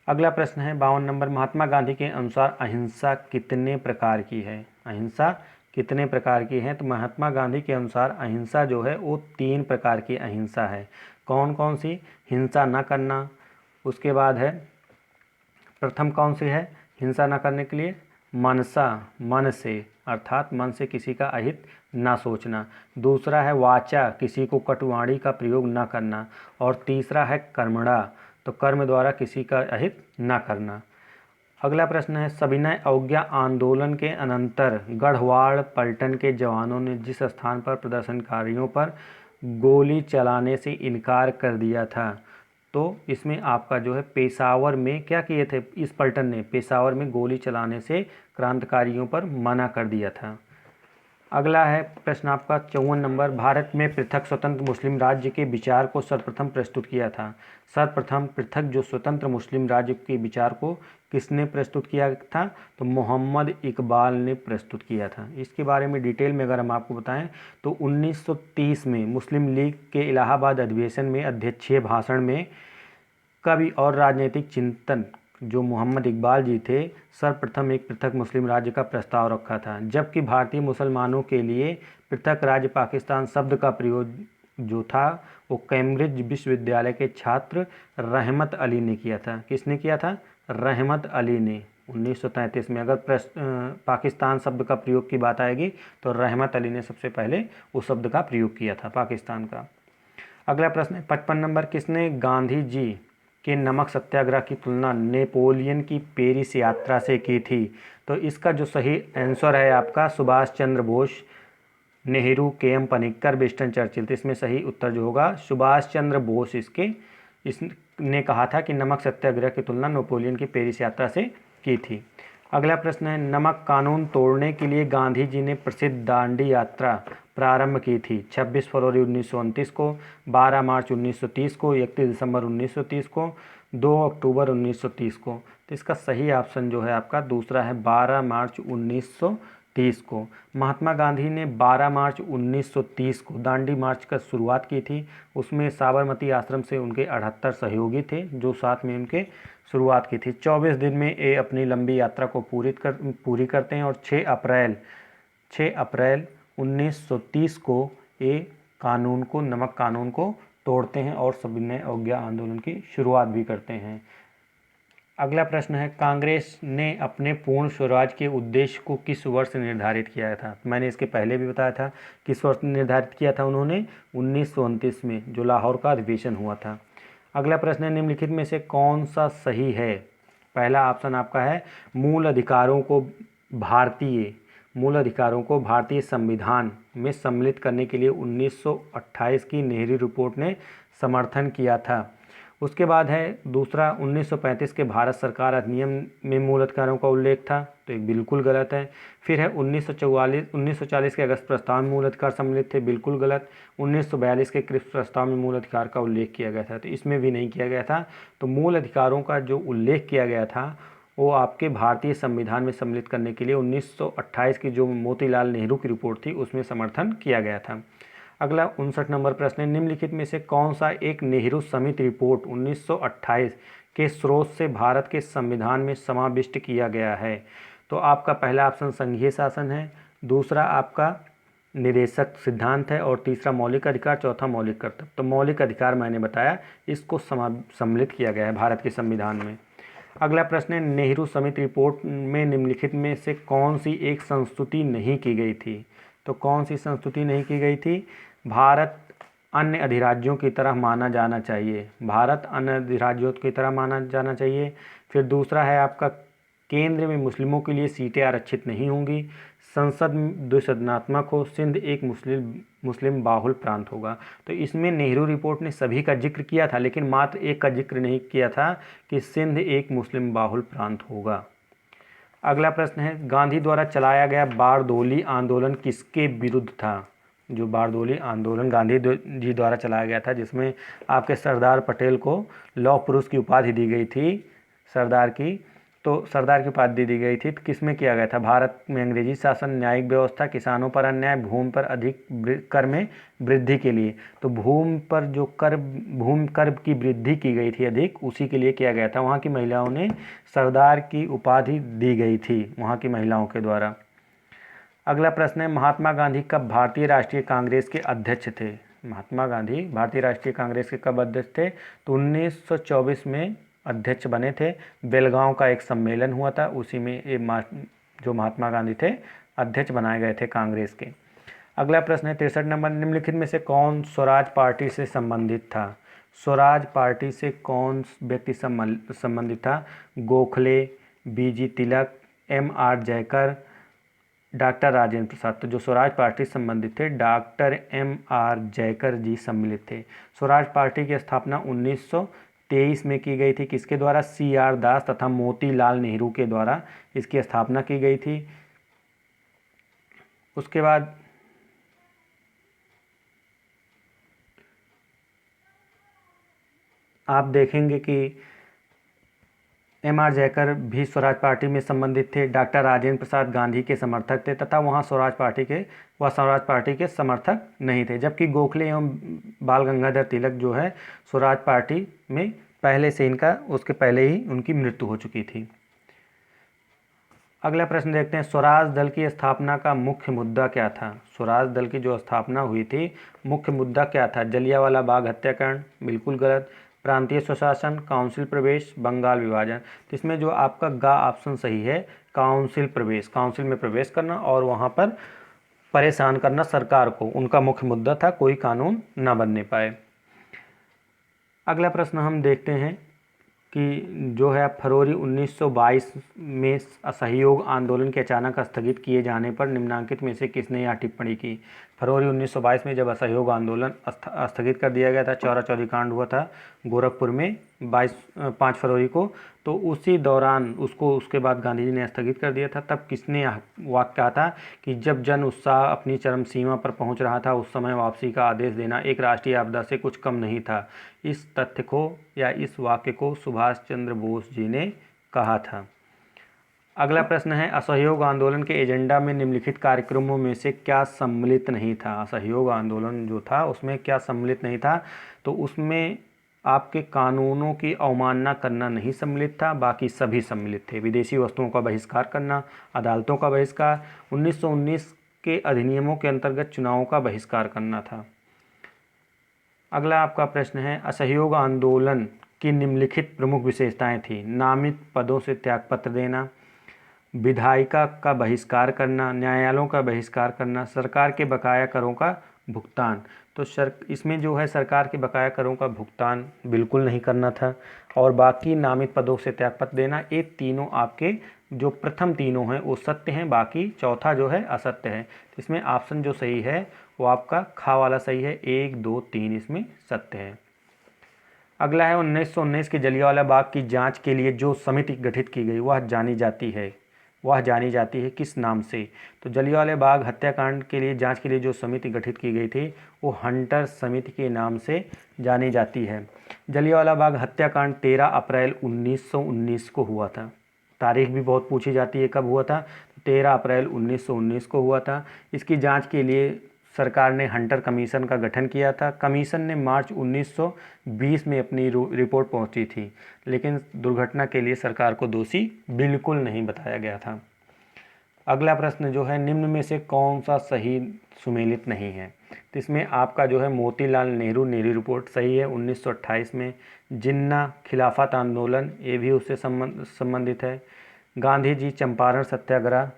अगला प्रश्न है 52 नंबर, महात्मा गांधी के अनुसार अहिंसा कितने प्रकार की है? अहिंसा कितने प्रकार की है? तो महात्मा गांधी के अनुसार अहिंसा जो है वो 3 प्रकार की अहिंसा है। कौन कौन सी? हिंसा न करना, उसके बाद है प्रथम कौन सी है हिंसा न करने के लिए? मनसा, मन से, अर्थात मन से किसी का अहित ना सोचना। दूसरा है वाचा, किसी को कटुवाणी का प्रयोग न करना। और तीसरा है कर्मणा, तो कर्म द्वारा किसी का अहित न करना। अगला प्रश्न है, सविनय अवज्ञा आंदोलन के अनंतर गढ़वाल पलटन के जवानों ने जिस स्थान पर प्रदर्शनकारियों पर गोली चलाने से इनकार कर दिया था, तो इसमें आपका जो है पेशावर में क्या किए थे? इस पलटन ने पेशावर में गोली चलाने से क्रांतिकारियों पर मना कर दिया था। अगला है प्रश्न आपका 54 नंबर, भारत में पृथक स्वतंत्र मुस्लिम राज्य के विचार को सर्वप्रथम प्रस्तुत किया था। सर्वप्रथम पृथक जो स्वतंत्र मुस्लिम राज्य के विचार को किसने प्रस्तुत किया था? तो मोहम्मद इकबाल ने प्रस्तुत किया था। इसके बारे में डिटेल में अगर हम आपको बताएं तो 1930 में मुस्लिम लीग के इलाहाबाद अधिवेशन में अध्यक्षीय भाषण में कवि और राजनीतिक चिंतन जो मोहम्मद इकबाल जी थे, सर्वप्रथम एक पृथक मुस्लिम राज्य का प्रस्ताव रखा था। जबकि भारतीय मुसलमानों के लिए पृथक राज्य पाकिस्तान शब्द का प्रयोग जो था वो कैम्ब्रिज विश्वविद्यालय के छात्र रहमत अली ने किया था। किसने किया था? रहमत अली ने 1933 में। अगर पाकिस्तान शब्द का प्रयोग की बात आएगी तो रहमत अली ने सबसे पहले उस शब्द का प्रयोग किया था पाकिस्तान का। अगला प्रश्न है 55 नंबर, किसने गांधी जी के नमक सत्याग्रह की तुलना नेपोलियन की पेरिस यात्रा से की थी? तो इसका जो सही आंसर है आपका Subhash Chandra Bose, Nehru, K M. Panikkar, Winston Churchill. तो इसमें सही उत्तर जो होगा सुभाष चंद्र बोस इसने कहा था कि नमक सत्याग्रह की तुलना नेपोलियन की पेरिस यात्रा से की थी। अगला प्रश्न है, नमक कानून तोड़ने के लिए गांधी जी ने प्रसिद्ध दांडी यात्रा प्रारंभ की थी 26 फरवरी 1929 को, 12 मार्च 1930 को, 31 दिसंबर 1930 को, 2 अक्टूबर 1930 को। तो इसका सही ऑप्शन जो है आपका दूसरा है 12 मार्च 1930 को। महात्मा गांधी ने 12 मार्च 1930 को दांडी मार्च का शुरुआत की थी। उसमें साबरमती आश्रम से उनके 78 सहयोगी थे जो साथ में उनके शुरुआत की थी। 24 दिन में ये अपनी लंबी यात्रा को पूरी करते हैं और 6 अप्रैल 1930 को ये नमक कानून को तोड़ते हैं और सविनय अवज्ञा आंदोलन की शुरुआत भी करते हैं। अगला प्रश्न है, कांग्रेस ने अपने पूर्ण स्वराज के उद्देश्य को किस वर्ष निर्धारित किया था? मैंने इसके पहले भी बताया था किस वर्ष निर्धारित किया था उन्होंने, 1929 में, जो लाहौर का अधिवेशन हुआ था। अगला प्रश्न है, निम्नलिखित में से कौन सा सही है? पहला ऑप्शन आपका है मूल अधिकारों को भारतीय संविधान में सम्मिलित करने के लिए 1928 की नेहरू रिपोर्ट ने समर्थन किया था। उसके बाद है दूसरा 1935 के भारत सरकार अधिनियम में मूल अधिकारों का उल्लेख था, तो एक बिल्कुल गलत है। फिर है 1940 के अगस्त प्रस्ताव में मूल अधिकार सम्मिलित थे, बिल्कुल गलत। 1942 के क्रिप्स प्रस्ताव में मूल अधिकार का उल्लेख किया गया था, तो इसमें भी नहीं किया गया था। तो मूल अधिकारों का जो उल्लेख किया गया था वो आपके भारतीय संविधान में सम्मिलित करने के लिए 1928 की जो मोतीलाल नेहरू की रिपोर्ट थी उसमें समर्थन किया गया था। अगला 59 नंबर प्रश्न है, निम्नलिखित में से कौन सा एक नेहरू समिति रिपोर्ट 1928 के स्रोत से भारत के संविधान में समाविष्ट किया गया है? तो आपका पहला ऑप्शन संघीय शासन है, दूसरा आपका निदेशक सिद्धांत है और तीसरा मौलिक अधिकार, चौथा मौलिक कर्तव्य। तो मौलिक अधिकार मैंने बताया इसको सम्मिलित किया गया है भारत के संविधान में। अगला प्रश्न है, नेहरू समिति रिपोर्ट में निम्नलिखित में से कौन सी एक संस्तुति नहीं की गई थी? तो कौन सी संस्तुति नहीं की गई थी? भारत अन्य अधिराज्यों की तरह माना जाना चाहिए, भारत अन्य अधिराज्यों की तरह माना जाना चाहिए। फिर दूसरा है आपका केंद्र में मुस्लिमों के लिए सीटें आरक्षित नहीं होंगी, संसद द्विसदनात्मक हो, सिंध एक मुस्लिम बाहुल प्रांत होगा। तो इसमें नेहरू रिपोर्ट ने सभी का जिक्र किया था लेकिन मात्र एक का जिक्र नहीं किया था कि सिंध एक मुस्लिम बाहुल प्रांत होगा। अगला प्रश्न है, गांधी द्वारा चलाया गया बारदोली आंदोलन किसके विरुद्ध था? जो बारदोली आंदोलन गांधी जी द्वारा चलाया गया था जिसमें आपके सरदार पटेल को लौह पुरुष की उपाधि दी गई थी, सरदार की उपाधि दी गई थी, तो किसमें किया गया था? भारत में अंग्रेजी शासन, न्यायिक व्यवस्था, किसानों पर अन्याय, भूमि पर अधिक कर में वृद्धि के लिए। तो भूमि पर जो भूमि कर की वृद्धि की गई थी अधिक, उसी के लिए किया गया था। वहाँ की महिलाओं ने सरदार की उपाधि दी गई थी वहाँ की महिलाओं के द्वारा। अगला प्रश्न है, महात्मा गांधी कब भारतीय राष्ट्रीय कांग्रेस के अध्यक्ष थे? महात्मा गांधी भारतीय राष्ट्रीय कांग्रेस के कब अध्यक्ष थे? तो 1924 में अध्यक्ष बने थे। बेलगांव का एक सम्मेलन हुआ था, उसी में ये जो महात्मा गांधी थे अध्यक्ष बनाए गए थे कांग्रेस के। अगला प्रश्न है 63 नंबर, निम्नलिखित में से कौन स्वराज पार्टी से संबंधित था? स्वराज पार्टी से कौन व्यक्ति संबंधित था? गोखले, बीजी तिलक, M.R. जयकर, डॉक्टर राजेंद्र प्रसाद। तो जो स्वराज पार्टी से संबंधित थे डॉक्टर M.R. जयकर जी सम्मिलित थे। स्वराज पार्टी की स्थापना 1923 में की गई थी, किसके द्वारा? C.R. दास तथा मोतीलाल नेहरू के द्वारा इसकी स्थापना की गई थी। उसके बाद आप देखेंगे कि M.R. जयकर भी स्वराज पार्टी में संबंधित थे। डॉक्टर राजेंद्र प्रसाद गांधी के समर्थक थे तथा वह स्वराज पार्टी के समर्थक नहीं थे, जबकि गोखले एवं बाल गंगाधर तिलक जो है स्वराज पार्टी में पहले से उसके पहले ही उनकी मृत्यु हो चुकी थी। अगला प्रश्न देखते हैं, स्वराज दल की स्थापना का मुख्य मुद्दा क्या था? स्वराज दल की जो स्थापना हुई थी, मुख्य मुद्दा क्या था? जलियांवाला बाग हत्याकांड, बिल्कुल गलत। प्रांतीय स्वशासन, काउंसिल प्रवेश, बंगाल विभाजन। तो इसमें जो आपका गा ऑप्शन सही है, काउंसिल प्रवेश, काउंसिल में प्रवेश करना और वहाँ पर परेशान करना सरकार को, उनका मुख्य मुद्दा था, कोई कानून ना बनने पाए। अगला प्रश्न हम देखते हैं कि जो है फरवरी 1922 में असहयोग आंदोलन के अचानक स्थगित किए जाने पर निम्नांकित में से किसने यह टिप्पणी की? फरवरी 1922 में जब असहयोग आंदोलन स्थगित कर दिया गया था, चौरा चौरी कांड हुआ था गोरखपुर में 5 फरवरी को, तो उसी दौरान उसके बाद गांधी जी ने स्थगित कर दिया था। तब किसने वाक्य कहा था कि जब जन उत्साह अपनी चरम सीमा पर पहुंच रहा था, उस समय वापसी का आदेश देना एक राष्ट्रीय आपदा से कुछ कम नहीं था। इस तथ्य को या इस वाक्य को सुभाष चंद्र बोस जी ने कहा था। अगला प्रश्न है, असहयोग आंदोलन के एजेंडा में निम्नलिखित कार्यक्रमों में से क्या सम्मिलित नहीं था? असहयोग आंदोलन जो था उसमें क्या सम्मिलित नहीं था? तो उसमें आपके कानूनों की अवमानना करना नहीं सम्मिलित था, बाकी सभी सम्मिलित थे। विदेशी वस्तुओं का बहिष्कार करना, अदालतों का बहिष्कार, 1919 के अधिनियमों के अंतर्गत चुनावों का बहिष्कार करना था। अगला आपका प्रश्न है, असहयोग आंदोलन की निम्नलिखित प्रमुख विशेषताएं थी? नामित पदों से त्यागपत्र देना, विधायिका का बहिष्कार करना, न्यायालयों का बहिष्कार करना, सरकार के बकाया करों का भुगतान। तो इसमें जो है सरकार के बकाया करों का भुगतान बिल्कुल नहीं करना था, और बाकी नामित पदों से त्यागपत्र देना, ये तीनों आपके जो प्रथम तीनों हैं वो सत्य हैं, बाकी चौथा जो है असत्य है। इसमें ऑप्शन जो सही है वो आपका खा वाला सही है, 1, 2, 3 इसमें सत्य है। अगला है, 1919 के जलियांवाला बाग की जांच के लिए जो समिति गठित की गई वह जानी जाती है किस नाम से? तो जलियांवाला बाग हत्याकांड के लिए जांच के लिए जो समिति गठित की गई थी वो हंटर समिति के नाम से जानी जाती है। जलियांवाला बाग हत्याकांड 13 अप्रैल 1919 को हुआ था। तारीख भी बहुत पूछी जाती है, कब हुआ था? 13 अप्रैल 1919 को हुआ था। इसकी जांच के लिए सरकार ने हंटर कमीशन का गठन किया था। कमीशन ने मार्च 1920 में अपनी रिपोर्ट पहुंची थी, लेकिन दुर्घटना के लिए सरकार को दोषी बिल्कुल नहीं बताया गया था। अगला प्रश्न जो है, निम्न में से कौन सा सही सुमेलित नहीं है? तो इसमें आपका जो है मोतीलाल नेहरू रिपोर्ट सही है, 1928 में। जिन्ना खिलाफत आंदोलन, ये भी उससे संबंधित है। गांधी जी चंपारण सत्याग्रह,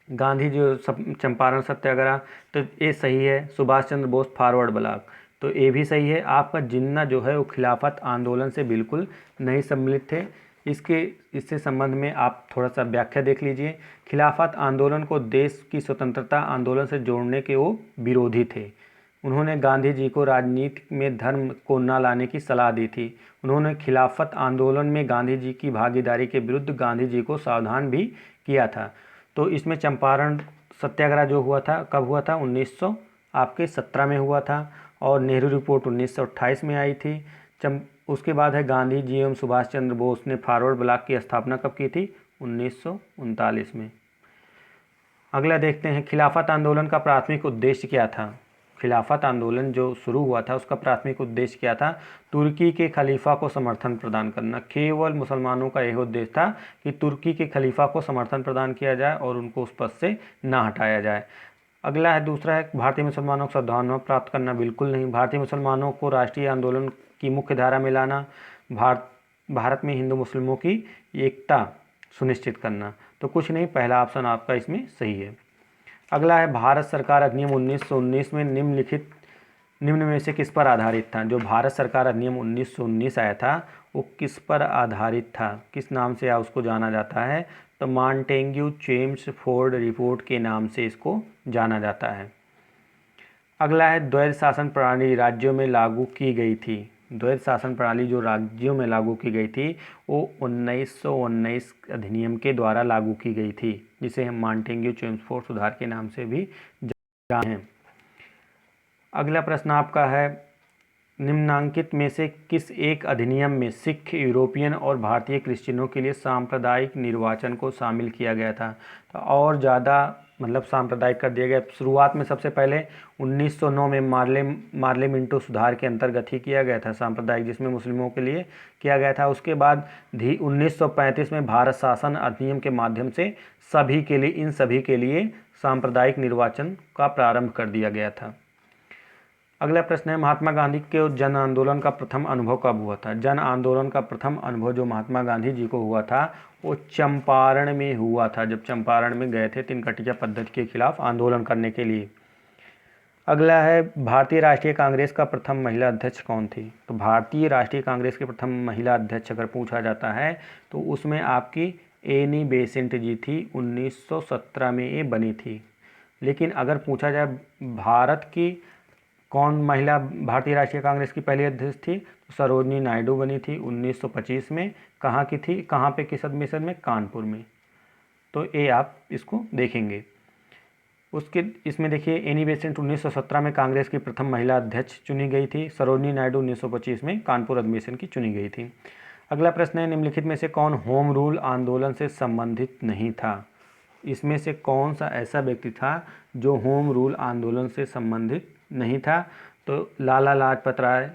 चंपारण सत्याग्रह, तो ये सही है। सुभाष चंद्र बोस फॉरवर्ड ब्लॉक, तो ये भी सही है। आपका जिन्ना जो है वो खिलाफत आंदोलन से बिल्कुल नहीं सम्मिलित थे। इससे संबंध में आप थोड़ा सा व्याख्या देख लीजिए। खिलाफत आंदोलन को देश की स्वतंत्रता आंदोलन से जोड़ने के वो विरोधी थे। उन्होंने गांधी जी को राजनीति में धर्म को न लाने की सलाह दी थी। उन्होंने खिलाफत आंदोलन में गांधी जी की भागीदारी के विरुद्ध गांधी जी को सावधान भी किया था। तो इसमें चंपारण सत्याग्रह जो हुआ था कब हुआ था? 1917 में हुआ था, और नेहरू रिपोर्ट 1928 में आई थी। उसके बाद है गांधी जी एवं सुभाष चंद्र बोस ने फॉरवर्ड ब्लॉक की स्थापना कब की थी? 1939 में। अगला देखते हैं, खिलाफत आंदोलन का प्राथमिक उद्देश्य क्या था? खिलाफत आंदोलन जो शुरू हुआ था उसका प्राथमिक उद्देश्य क्या था? तुर्की के खलीफा को समर्थन प्रदान करना। केवल मुसलमानों का यह उद्देश्य था कि तुर्की के खलीफा को समर्थन प्रदान किया जाए और उनको उस पद से ना हटाया जाए। अगला है, दूसरा है, भारतीय मुसलमानों को सद्भावना प्राप्त करना। बिल्कुल नहीं। भारतीय मुसलमानों को राष्ट्रीय आंदोलन की मुख्य धारा में लाना। भारत में हिंदू मुस्लिमों की एकता सुनिश्चित करना। तो कुछ नहीं, पहला ऑप्शन आपका इसमें सही है। अगला है, भारत सरकार अधिनियम 1919 में निम्न में से किस पर आधारित था? जो भारत सरकार अधिनियम 1919 आया था वो किस पर आधारित था? किस नाम से उसको जाना जाता है? तो मॉन्टेग्यू चेम्सफोर्ड रिपोर्ट के नाम से इसको जाना जाता है। अगला है, द्वैध शासन प्रणाली राज्यों में लागू की गई थी। द्वैध शासन प्रणाली जो राज्यों में लागू की गई थी वो 1919 अधिनियम के द्वारा लागू की गई थी। जिसे हम मॉन्टेग्यू चेम्सफोर्ड सुधार के नाम से भी जानते हैं। अगला प्रश्न आपका है, निम्नांकित में से किस एक अधिनियम में सिख, यूरोपियन और भारतीय क्रिश्चियनों के लिए सांप्रदायिक निर्वाचन को शामिल किया गया था? तो और ज़्यादा मतलब सांप्रदायिक कर दिया गया। शुरुआत में सबसे पहले 1909 में मार्ले मिंटो सुधार के अंतर्गत ही किया गया था सांप्रदायिक, जिसमें मुस्लिमों के लिए किया गया था। उसके बाद 1935 में भारत शासन अधिनियम के माध्यम से इन सभी के लिए सांप्रदायिक निर्वाचन का प्रारंभ कर दिया गया था। अगला प्रश्न है, महात्मा गांधी के जन आंदोलन का प्रथम अनुभव कब हुआ था? जन आंदोलन का प्रथम अनुभव जो महात्मा गांधी जी को हुआ था वो चंपारण में हुआ था, जब चंपारण में गए थे तिनकटिया पद्धति के खिलाफ आंदोलन करने के लिए। अगला है, भारतीय राष्ट्रीय कांग्रेस का प्रथम महिला अध्यक्ष कौन थी? तो भारतीय राष्ट्रीय कांग्रेस के प्रथम महिला अध्यक्ष अगर पूछा जाता है तो उसमें आपकी एनी बेसेंट जी थी। 1917 में ये बनी थी। लेकिन अगर पूछा जाए भारत की कौन महिला भारतीय राष्ट्रीय कांग्रेस की पहली अध्यक्ष थी, तो सरोजनी नायडू बनी थी 1925 में। कहाँ की थी, कहाँ पे, किस अधिवेशन में? कानपुर में। तो ये आप इसको देखेंगे। इसमें देखिए, एनी बेसेंट 1917 में कांग्रेस की प्रथम महिला अध्यक्ष चुनी गई थी। सरोजनी नायडू 1925 में कानपुर अधिवेशन की चुनी गई थी। अगला प्रश्न है, निम्नलिखित में से कौन होम रूल आंदोलन से संबंधित नहीं था? इसमें से कौन सा ऐसा व्यक्ति था जो होम रूल आंदोलन से संबंधित नहीं था? तो लाला लाजपत राय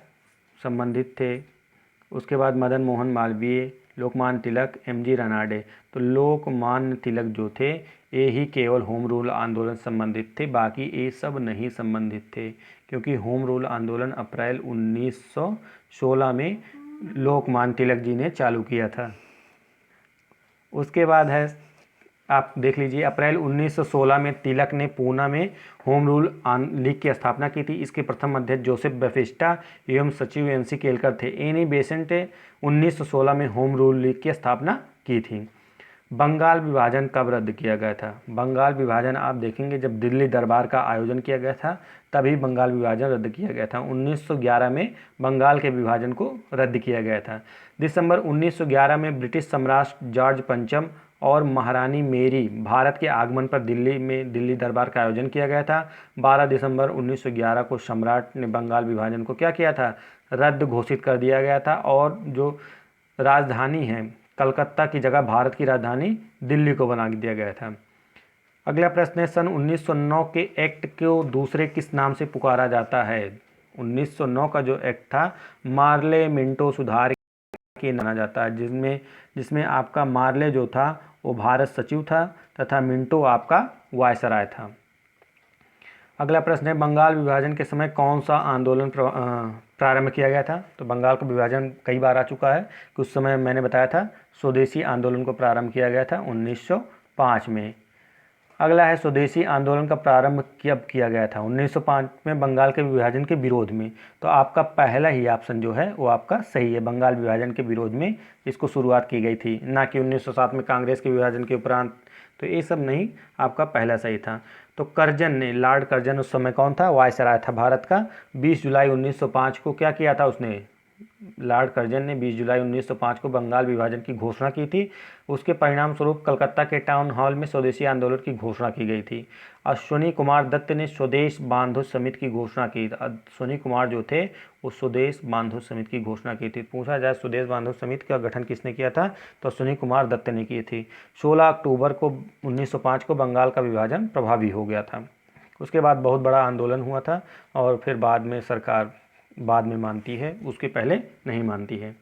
संबंधित थे। उसके बाद मदन मोहन मालवीय, लोकमान्य तिलक, एमजी रनाडे। तो लोकमान्य तिलक जो थे ये ही केवल होम रूल आंदोलन संबंधित थे, बाकी ये सब नहीं संबंधित थे, क्योंकि होम रूल आंदोलन अप्रैल 1916 में लोकमान्य तिलक जी ने चालू किया था। उसके बाद है, आप देख लीजिए, अप्रैल 1916 में तिलक ने पूना में होम रूल लीग की स्थापना की थी। इसके प्रथम अध्यक्ष जोसेफ बेफिस्टा एवं सचिव एनसी केलकर थे। एनी बेसेंट 1916 में होम रूल लीग की स्थापना की थी। बंगाल विभाजन कब रद्द किया गया था? बंगाल विभाजन आप देखेंगे जब दिल्ली दरबार का आयोजन किया गया था तभी बंगाल विभाजन रद्द किया गया था। 1911 में बंगाल के विभाजन को रद्द किया गया था। दिसंबर 1911 में ब्रिटिश सम्राट जॉर्ज पंचम और महारानी मेरी भारत के आगमन पर दिल्ली दरबार का आयोजन किया गया था। 12 दिसंबर 1911 को सम्राट ने बंगाल विभाजन को क्या किया था? रद्द घोषित कर दिया गया था, और जो राजधानी है कलकत्ता की जगह भारत की राजधानी दिल्ली को बना दिया गया था। अगला प्रश्न है, सन 1909 के एक्ट को दूसरे किस नाम से पुकारा जाता है? 1909 का जो एक्ट था मार्ले मिंटो सुधार के माना जाता है, जिसमें आपका मार्ले जो था वो भारत सचिव था तथा मिंटो आपका वायसराय था। अगला प्रश्न है, बंगाल विभाजन के समय कौन सा आंदोलन प्रारंभ किया गया था? तो बंगाल का विभाजन कई बार आ चुका है कि उस समय मैंने बताया था स्वदेशी आंदोलन को प्रारंभ किया गया था 1905 में। अगला है, स्वदेशी आंदोलन का प्रारंभ कब किया गया था? 1905 में बंगाल के विभाजन के विरोध में। तो आपका पहला ही ऑप्शन जो है वो आपका सही है, बंगाल विभाजन के विरोध में इसको शुरुआत की गई थी, ना कि 1907 में कांग्रेस के विभाजन के उपरांत। तो ये सब नहीं, आपका पहला सही था। तो लॉर्ड कर्जन उस समय कौन था? वायसराय था भारत का। 20 जुलाई 1905 को क्या किया था उसने? लॉर्ड कर्जन ने 20 जुलाई 1905 को बंगाल विभाजन की घोषणा की थी। उसके परिणाम स्वरूप कलकत्ता के टाउन हॉल में स्वदेशी आंदोलन की घोषणा की गई थी। अश्विनी कुमार दत्त ने स्वदेश बांधो समिति की घोषणा की। अश्विनी कुमार जो थे वो स्वदेश बांधो समिति की घोषणा की थी। पूछा जाए स्वदेश बांधो समिति का गठन किसने किया था? तो अश्विनी कुमार दत्त ने की थी। 16 अक्टूबर को 1905 को बंगाल का विभाजन प्रभावी हो गया था। उसके बाद बहुत बड़ा आंदोलन हुआ था और फिर बाद में सरकार बाद में मानती है, उसके पहले नहीं मानती है।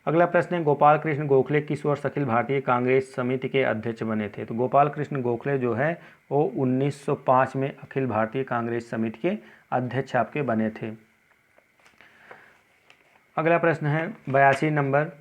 अगला प्रश्न है, गोपाल कृष्ण गोखले किस वर्ष अखिल भारतीय कांग्रेस समिति के अध्यक्ष बने थे? तो गोपाल कृष्ण गोखले जो है वो 1905 में अखिल भारतीय कांग्रेस समिति के अध्यक्ष आपके बने थे। अगला प्रश्न है 82 नंबर,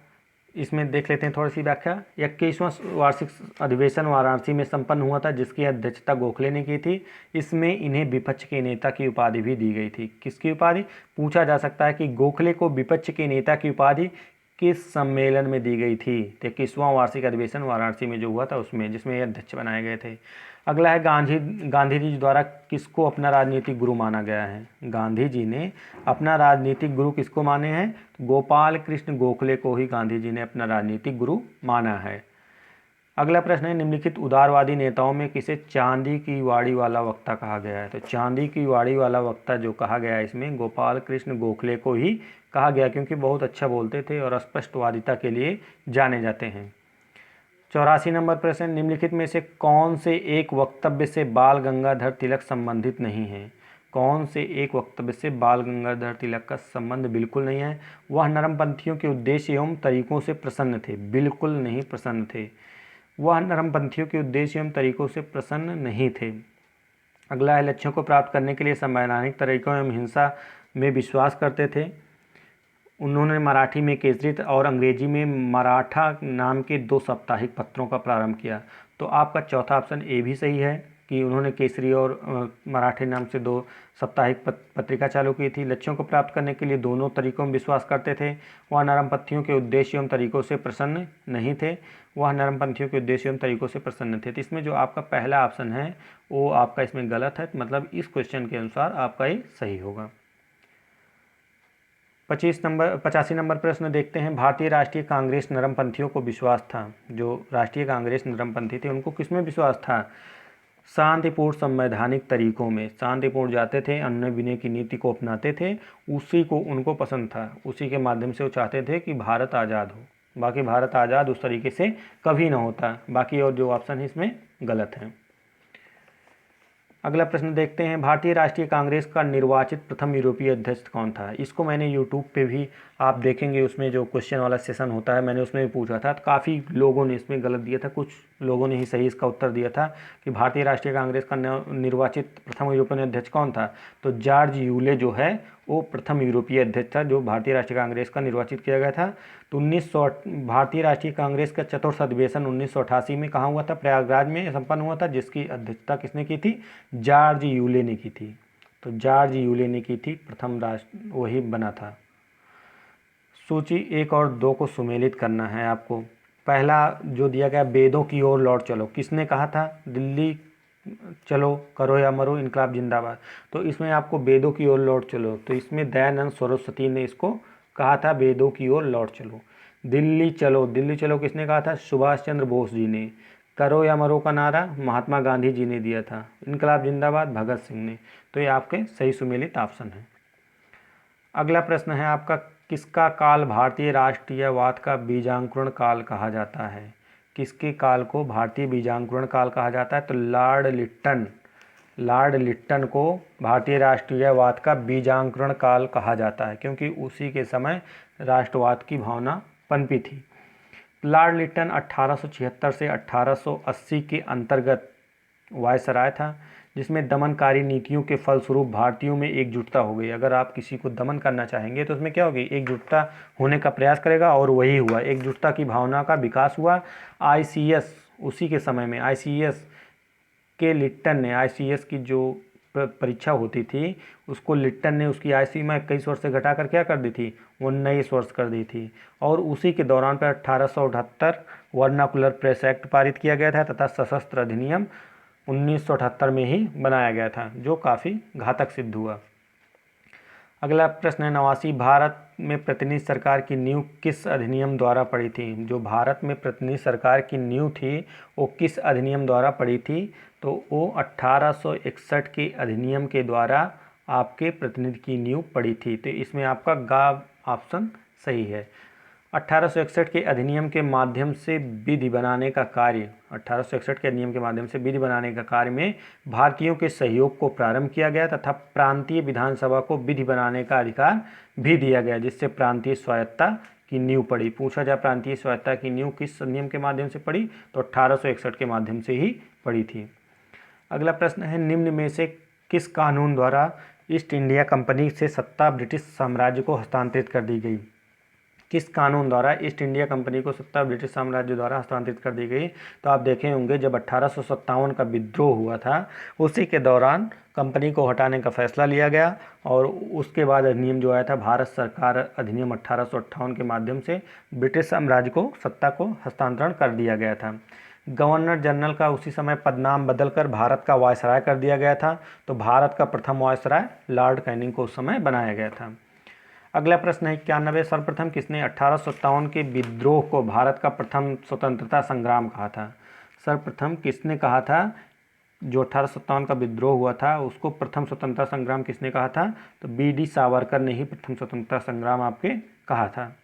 इसमें देख लेते हैं थोड़ी सी व्याख्या। 21वां वार्षिक अधिवेशन वाराणसी में संपन्न हुआ था, जिसकी अध्यक्षता गोखले ने की थी। इसमें इन्हें विपक्ष के नेता की उपाधि भी दी गई थी। किसकी उपाधि? पूछा जा सकता है कि गोखले को विपक्ष के नेता की उपाधि किस सम्मेलन में दी गई थी? तो 21वां वार्षिक अधिवेशन वाराणसी में जो हुआ था उसमें, जिसमें ये अध्यक्ष बनाए गए थे। अगला है, गांधी जी द्वारा किसको अपना राजनीतिक गुरु माना गया है? गांधी जी ने अपना राजनीतिक गुरु किसको माने हैं? गोपाल कृष्ण गोखले को ही गांधी जी ने अपना राजनीतिक गुरु माना है। अगला प्रश्न है, निम्नलिखित उदारवादी नेताओं में किसे चांदी की वाड़ी वाला वक्ता कहा गया है? तो चांदी की वाड़ी वाला वक्ता जो कहा गया है इसमें गोपाल कृष्ण गोखले को ही कहा गया, क्योंकि बहुत अच्छा बोलते थे और स्पष्टवादिता के लिए जाने जाते हैं। 84 नंबर प्रश्न, निम्नलिखित में से कौन से एक वक्तव्य से बाल गंगाधर तिलक संबंधित नहीं है? कौन से एक वक्तव्य से बाल गंगाधर तिलक का संबंध बिल्कुल नहीं है? वह नरमपंथियों के उद्देश्य एवं तरीकों से प्रसन्न थे। बिल्कुल नहीं प्रसन्न थे। वह नरमपंथियों के उद्देश्य एवं तरीकों से प्रसन्न नहीं थे। अगला है, लक्ष्यों को प्राप्त करने के लिए संवैधानिक तरीकों एवं हिंसा में विश्वास करते थे। उन्होंने मराठी में केसरी और अंग्रेजी में मराठा नाम के 2 साप्ताहिक पत्रों का प्रारंभ किया। तो आपका चौथा ऑप्शन ए भी सही है कि उन्होंने केसरी और मराठी नाम से 2 साप्ताहिक पत्रिका चालू की थी। लक्ष्यों को प्राप्त करने के लिए दोनों तरीकों में विश्वास करते थे। वह नरमपंथियों के उद्देश्य एवं तरीकों से प्रसन्न नहीं थे। वह नरमपंथियों के उद्देश्य एवं तरीकों से प्रसन्न थे। तो इसमें जो आपका पहला ऑप्शन है वो आपका इसमें गलत है, मतलब इस क्वेश्चन के अनुसार आपका ये सही होगा। 85 नंबर प्रश्न देखते हैं, भारतीय राष्ट्रीय कांग्रेस नरमपंथियों को विश्वास था। जो राष्ट्रीय कांग्रेस नरमपंथी थे उनको किसमें विश्वास था? शांतिपूर्ण संवैधानिक तरीकों में शांतिपूर्ण जाते थे, अन्य विनय की नीति को अपनाते थे, उसी को उनको पसंद था। उसी के माध्यम से वो चाहते थे कि भारत आज़ाद हो। बाकी भारत आज़ाद उस तरीके से कभी ना होता। बाकी और जो ऑप्शन है इसमें गलत है। अगला प्रश्न देखते हैं, भारतीय राष्ट्रीय कांग्रेस का निर्वाचित प्रथम यूरोपीय अध्यक्ष कौन था? इसको मैंने यूट्यूब पे भी आप देखेंगे, उसमें जो क्वेश्चन वाला सेशन होता है मैंने उसमें भी पूछा था। तो काफ़ी लोगों ने इसमें गलत दिया था, कुछ लोगों ने ही सही इसका उत्तर दिया था कि भारतीय राष्ट्रीय कांग्रेस का निर्वाचित प्रथम यूरोपीय अध्यक्ष कौन था? तो जॉर्ज यूले जो है वो प्रथम यूरोपीय अध्यक्ष था जो भारतीय राष्ट्रीय कांग्रेस का निर्वाचित किया गया था। तो भारतीय राष्ट्रीय कांग्रेस का चतुर्थ अधिवेशन 1988 में कहाँ हुआ था? प्रयागराज में संपन्न हुआ था, जिसकी अध्यक्षता किसने की थी? जॉर्ज यूले ने की थी। तो जॉर्ज यूले ने की थी, प्रथम राष्ट्र वही बना था। सूची 1 और 2 को सुमेलित करना है आपको। पहला जो दिया गया, वेदों की ओर लौट चलो, किसने कहा था? दिल्ली चलो, करो या मरो, इनकलाब जिंदाबाद। तो इसमें आपको वेदों की ओर लौट चलो, तो इसमें दयानंद सरस्वती ने इसको कहा था, वेदों की ओर लौट चलो। दिल्ली चलो किसने कहा था? सुभाष चंद्र बोस जी ने। करो या मरो का नारा महात्मा गांधी जी ने दिया था। इनकलाब जिंदाबाद भगत सिंह ने। तो ये आपके सही सुमेलित ऑप्शन है। अगला प्रश्न है आपका, किसका काल भारतीय राष्ट्रीयवाद का बीजांकुरण काल कहा जाता है? किसके काल को भारतीय बीजांकुरण काल कहा जाता है? तो लॉर्ड लिट्टन को भारतीय राष्ट्रीयवाद का बीजांकुरण काल कहा जाता है, क्योंकि उसी के समय राष्ट्रवाद की भावना पनपी थी। लॉर्ड लिट्टन 1876 से 1880 के अंतर्गत वायसराय था, जिसमें दमनकारी नीतियों के फलस्वरूप भारतीयों में एकजुटता हो गई। अगर आप किसी को दमन करना चाहेंगे तो उसमें क्या होगी? एकजुटता होने का प्रयास करेगा, और वही हुआ, एकजुटता की भावना का विकास हुआ। आईसीएस उसी के समय में आईसीएस के लिट्टन ने, आईसीएस की जो परीक्षा होती थी उसको लिट्टन ने उसकी आयु सीमा 21 वर्ष से घटाकर क्या कर दी थी? 19 वर्ष कर दी थी। और उसी के दौरान पर 1878 वर्नाकुलर प्रेस एक्ट पारित किया गया था तथा सशस्त्र अधिनियम 1978 में ही बनाया गया था, जो काफ़ी घातक सिद्ध हुआ। अगला प्रश्न है 89, भारत में प्रतिनिधि सरकार की नींव किस अधिनियम द्वारा पड़ी थी? जो भारत में प्रतिनिधि सरकार की नींव थी वो किस अधिनियम द्वारा पड़ी थी? तो वो 1861 के अधिनियम के द्वारा आपके प्रतिनिधि की नींव पड़ी थी। तो इसमें आपका गा ऑप्शन सही है। 1861 के अधिनियम के माध्यम से विधि बनाने का कार्य 1861 के अधिनियम के माध्यम से विधि बनाने का कार्य में भारतीयों के सहयोग को प्रारंभ किया गया तथा प्रांतीय विधानसभा को विधि बनाने का अधिकार भी दिया गया, जिससे प्रांतीय स्वायत्तता की नींव पड़ी। पूछा जाए प्रांतीय स्वायत्तता की नींव किस अधिनियम के माध्यम से पड़ी? तो 1861 के माध्यम से ही पड़ी थी। अगला प्रश्न है, निम्न में से किस कानून द्वारा ईस्ट इंडिया कंपनी से सत्ता ब्रिटिश साम्राज्य को हस्तांतरित कर दी गई? किस कानून द्वारा ईस्ट इंडिया कंपनी को सत्ता ब्रिटिश साम्राज्य द्वारा हस्तांतरित कर दी गई? तो आप देखे होंगे जब 1857 का विद्रोह हुआ था उसी के दौरान कंपनी को हटाने का फैसला लिया गया, और उसके बाद अधिनियम जो आया था भारत सरकार अधिनियम 1858 के माध्यम से ब्रिटिश साम्राज्य को सत्ता को हस्तांतरण कर दिया गया था। गवर्नर जनरल का उसी समय पदनाम बदलकर भारत का वायसराय कर दिया गया था। तो भारत का प्रथम वायसराय लॉर्ड कैनिंग को उस समय बनाया गया था। अगला प्रश्न है 91, सर्वप्रथम किसने 1857 के विद्रोह को भारत का प्रथम स्वतंत्रता संग्राम कहा था? सर्वप्रथम किसने कहा था जो 1857 का विद्रोह हुआ था उसको प्रथम स्वतंत्रता संग्राम किसने कहा था? तो बी.डी. सावरकर ने ही प्रथम स्वतंत्रता संग्राम आपके कहा था।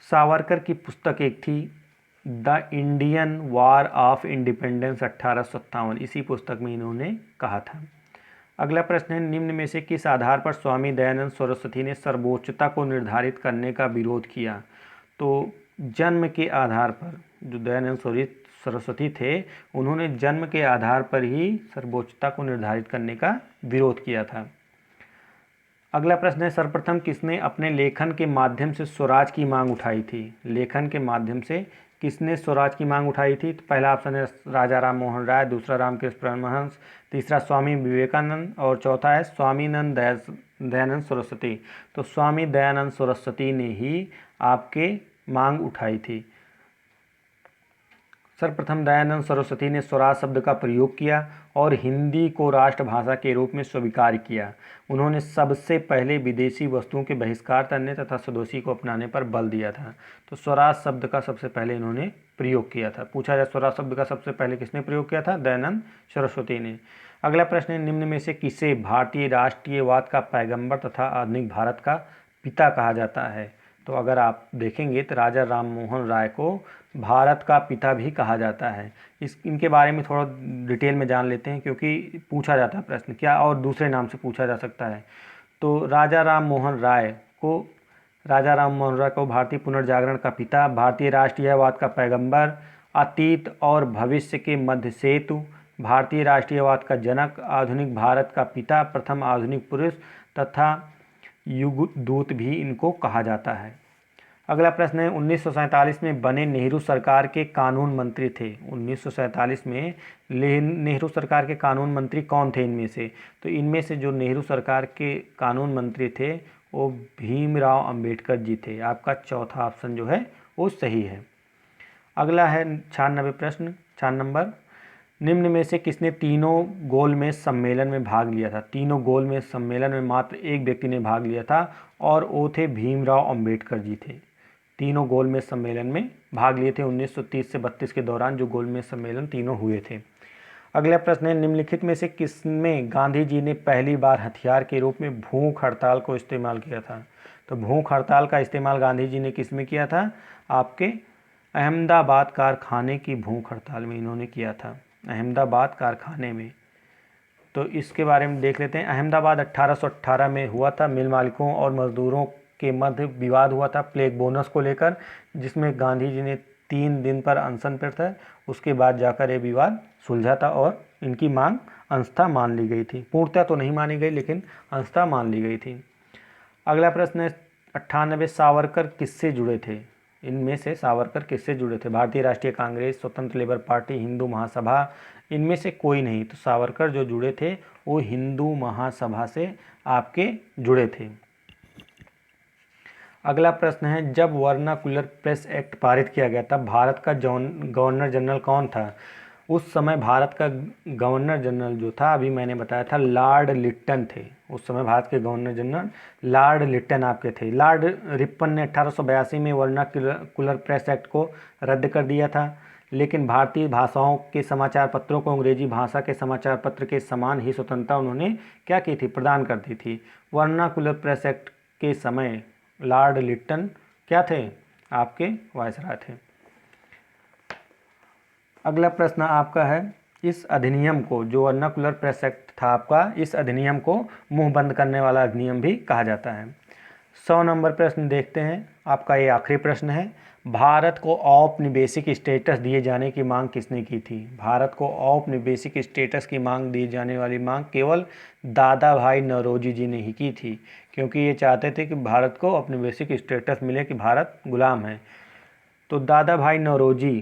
सावरकर की पुस्तक एक थी the Indian war of independence 1857, इसी पुस्तक में इन्होंने कहा था। अगला प्रश्न है, निम्न में से किस आधार पर स्वामी दयानंद सरस्वती ने सर्वोच्चता को निर्धारित करने का विरोध किया? तो जन्म के आधार पर, जो दयानंद सरस्वती थे उन्होंने जन्म के आधार पर ही सर्वोच्चता को निर्धारित करने का विरोध किया था। अगला प्रश्न है, सर्वप्रथम किसने अपने लेखन के माध्यम से स्वराज की मांग उठाई थी? लेखन के माध्यम से किसने स्वराज की मांग उठाई थी? तो पहला ऑप्शन है राजा राम मोहन राय, दूसरा रामकृष्ण परमहंस, तीसरा स्वामी विवेकानंद और चौथा है स्वामीनंद दयानंद सरस्वती। तो स्वामी दयानंद सरस्वती ने ही आपके मांग उठाई थी। सर्वप्रथम दयानंद सरस्वती ने स्वराज शब्द का प्रयोग किया और हिंदी को राष्ट्रभाषा के रूप में स्वीकार किया। उन्होंने सबसे पहले विदेशी वस्तुओं के बहिष्कार करने तथा स्वदेशी को अपनाने पर बल दिया था। तो स्वराज शब्द का सबसे पहले इन्होंने प्रयोग किया था। पूछा जाए स्वराज शब्द का सबसे पहले किसने प्रयोग किया था? दयानंद सरस्वती ने। अगला प्रश्न है, निम्न में से किसे भारतीय राष्ट्रीयवाद का पैगंबर तथा आधुनिक भारत का पिता कहा जाता है? तो अगर आप देखेंगे तो राजा राम मोहन राय को भारत का पिता भी कहा जाता है। इनके बारे में थोड़ा डिटेल में जान लेते हैं क्योंकि पूछा जाता है प्रश्न, क्या और दूसरे नाम से पूछा जा सकता है। तो राजा राम मोहन राय को भारतीय पुनर्जागरण का पिता, भारतीय राष्ट्रीयवाद का पैगंबर, अतीत और भविष्य के मध्य सेतु, भारतीय राष्ट्रीयवाद का जनक, आधुनिक भारत का पिता, प्रथम आधुनिक पुरुष तथा युग दूत भी इनको कहा जाता है। अगला प्रश्न है, 1947 में बने नेहरू सरकार के कानून मंत्री थे। 1947 में नेहरू सरकार के कानून मंत्री कौन थे इनमें से? तो इनमें से जो नेहरू सरकार के कानून मंत्री थे वो भीमराव अंबेडकर जी थे। आपका चौथा ऑप्शन जो है वो सही है। अगला है 96 प्रश्न, 4 नंबर, निम्न में से किसने तीनों गोलमेज सम्मेलन में भाग लिया था? तीनों गोलमेज सम्मेलन में मात्र एक व्यक्ति ने भाग लिया था और वो थे भीमराव अंबेडकर जी थे। तीनों गोलमेज सम्मेलन में भाग लिए थे 1930 से 32 के दौरान जो गोलमेज सम्मेलन तीनों हुए थे। अगला प्रश्न है, निम्नलिखित में से किसमें गांधी जी ने पहली बार हथियार के रूप में भूख हड़ताल को इस्तेमाल किया था? तो भूख हड़ताल का इस्तेमाल गांधी जी ने किस में किया था? आपके अहमदाबाद कारखाने की भूख हड़ताल में इन्होंने किया था, अहमदाबाद कारखाने में। तो इसके बारे में देख लेते हैं। अहमदाबाद 1818 में हुआ था। मिल मालिकों और मजदूरों के मध्य विवाद हुआ था प्लेग बोनस को लेकर, जिसमें गांधी जी ने 3 दिन पर अनशन पर थे। उसके बाद जाकर ये विवाद सुलझा था और इनकी मांग अंशतः मान ली गई थी। पूर्णतः तो नहीं मानी गई लेकिन अंशतः मान ली गई थी। अगला प्रश्न है 98, सावरकर किससे जुड़े थे? इनमें से सावरकर किससे जुड़े थे? भारतीय राष्ट्रीय कांग्रेस, स्वतंत्र लेबर पार्टी, हिंदू महासभा, इनमें से कोई नहीं। तो सावरकर जो जुड़े थे वो हिंदू महासभा से आपके जुड़े थे। अगला प्रश्न है, जब वर्नाकुलर प्रेस एक्ट पारित किया गया तब भारत का गवर्नर जनरल कौन था? उस समय भारत का गवर्नर जनरल जो था, अभी मैंने बताया था, लॉर्ड लिट्टन थे। उस समय भारत के गवर्नर जनरल लॉर्ड लिट्टन आपके थे। लॉर्ड रिपन ने 1882 में वर्नाकुलर प्रेस एक्ट को रद्द कर दिया था, लेकिन भारतीय भाषाओं के समाचार पत्रों को अंग्रेजी भाषा के समाचार पत्र के समान ही स्वतंत्रता उन्होंने क्या की थी? प्रदान कर दी थी। वर्नाकुलर प्रेस एक्ट के समय लॉर्ड लिट्टन क्या थे? आपके वायसराय थे। अगला प्रश्न आपका है, इस अधिनियम को, जो वर्नाकुलर प्रेस एक्ट था आपका, इस अधिनियम को मुंह बंद करने वाला अधिनियम भी कहा जाता है। 100 नंबर प्रश्न देखते हैं। आपका ये आखिरी प्रश्न है, भारत को औपनिवेशिक स्टेटस दिए जाने की मांग किसने की थी? भारत को औपनिवेशिक स्टेटस की मांग दिए जाने वाली मांग केवल दादा भाई नौरोजी जी ने ही की थी, क्योंकि ये चाहते थे कि भारत को औपनिवेशिक स्टेटस मिले कि भारत गुलाम है। तो दादा भाई नौरोजी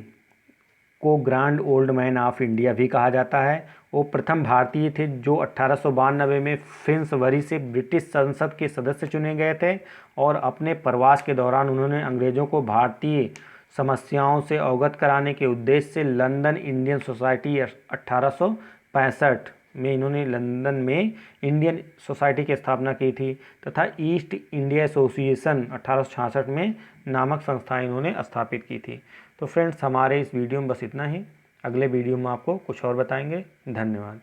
को grand old man of India भी कहा जाता है। वो प्रथम भारतीय थे जो 1892 में फिन्सबरी से ब्रिटिश संसद के सदस्य चुने गए थे और अपने प्रवास के दौरान उन्होंने अंग्रेज़ों को भारतीय समस्याओं से अवगत कराने के उद्देश्य से लंदन इंडियन सोसाइटी 1865 में इन्होंने लंदन में इंडियन सोसाइटी की स्थापना की थी तथा ईस्ट इंडिया एसोसिएशन 1866 में नामक संस्था इन्होंने स्थापित की थी। तो फ्रेंड्स, हमारे इस वीडियो में बस इतना ही। अगले वीडियो में आपको कुछ और बताएंगे। धन्यवाद।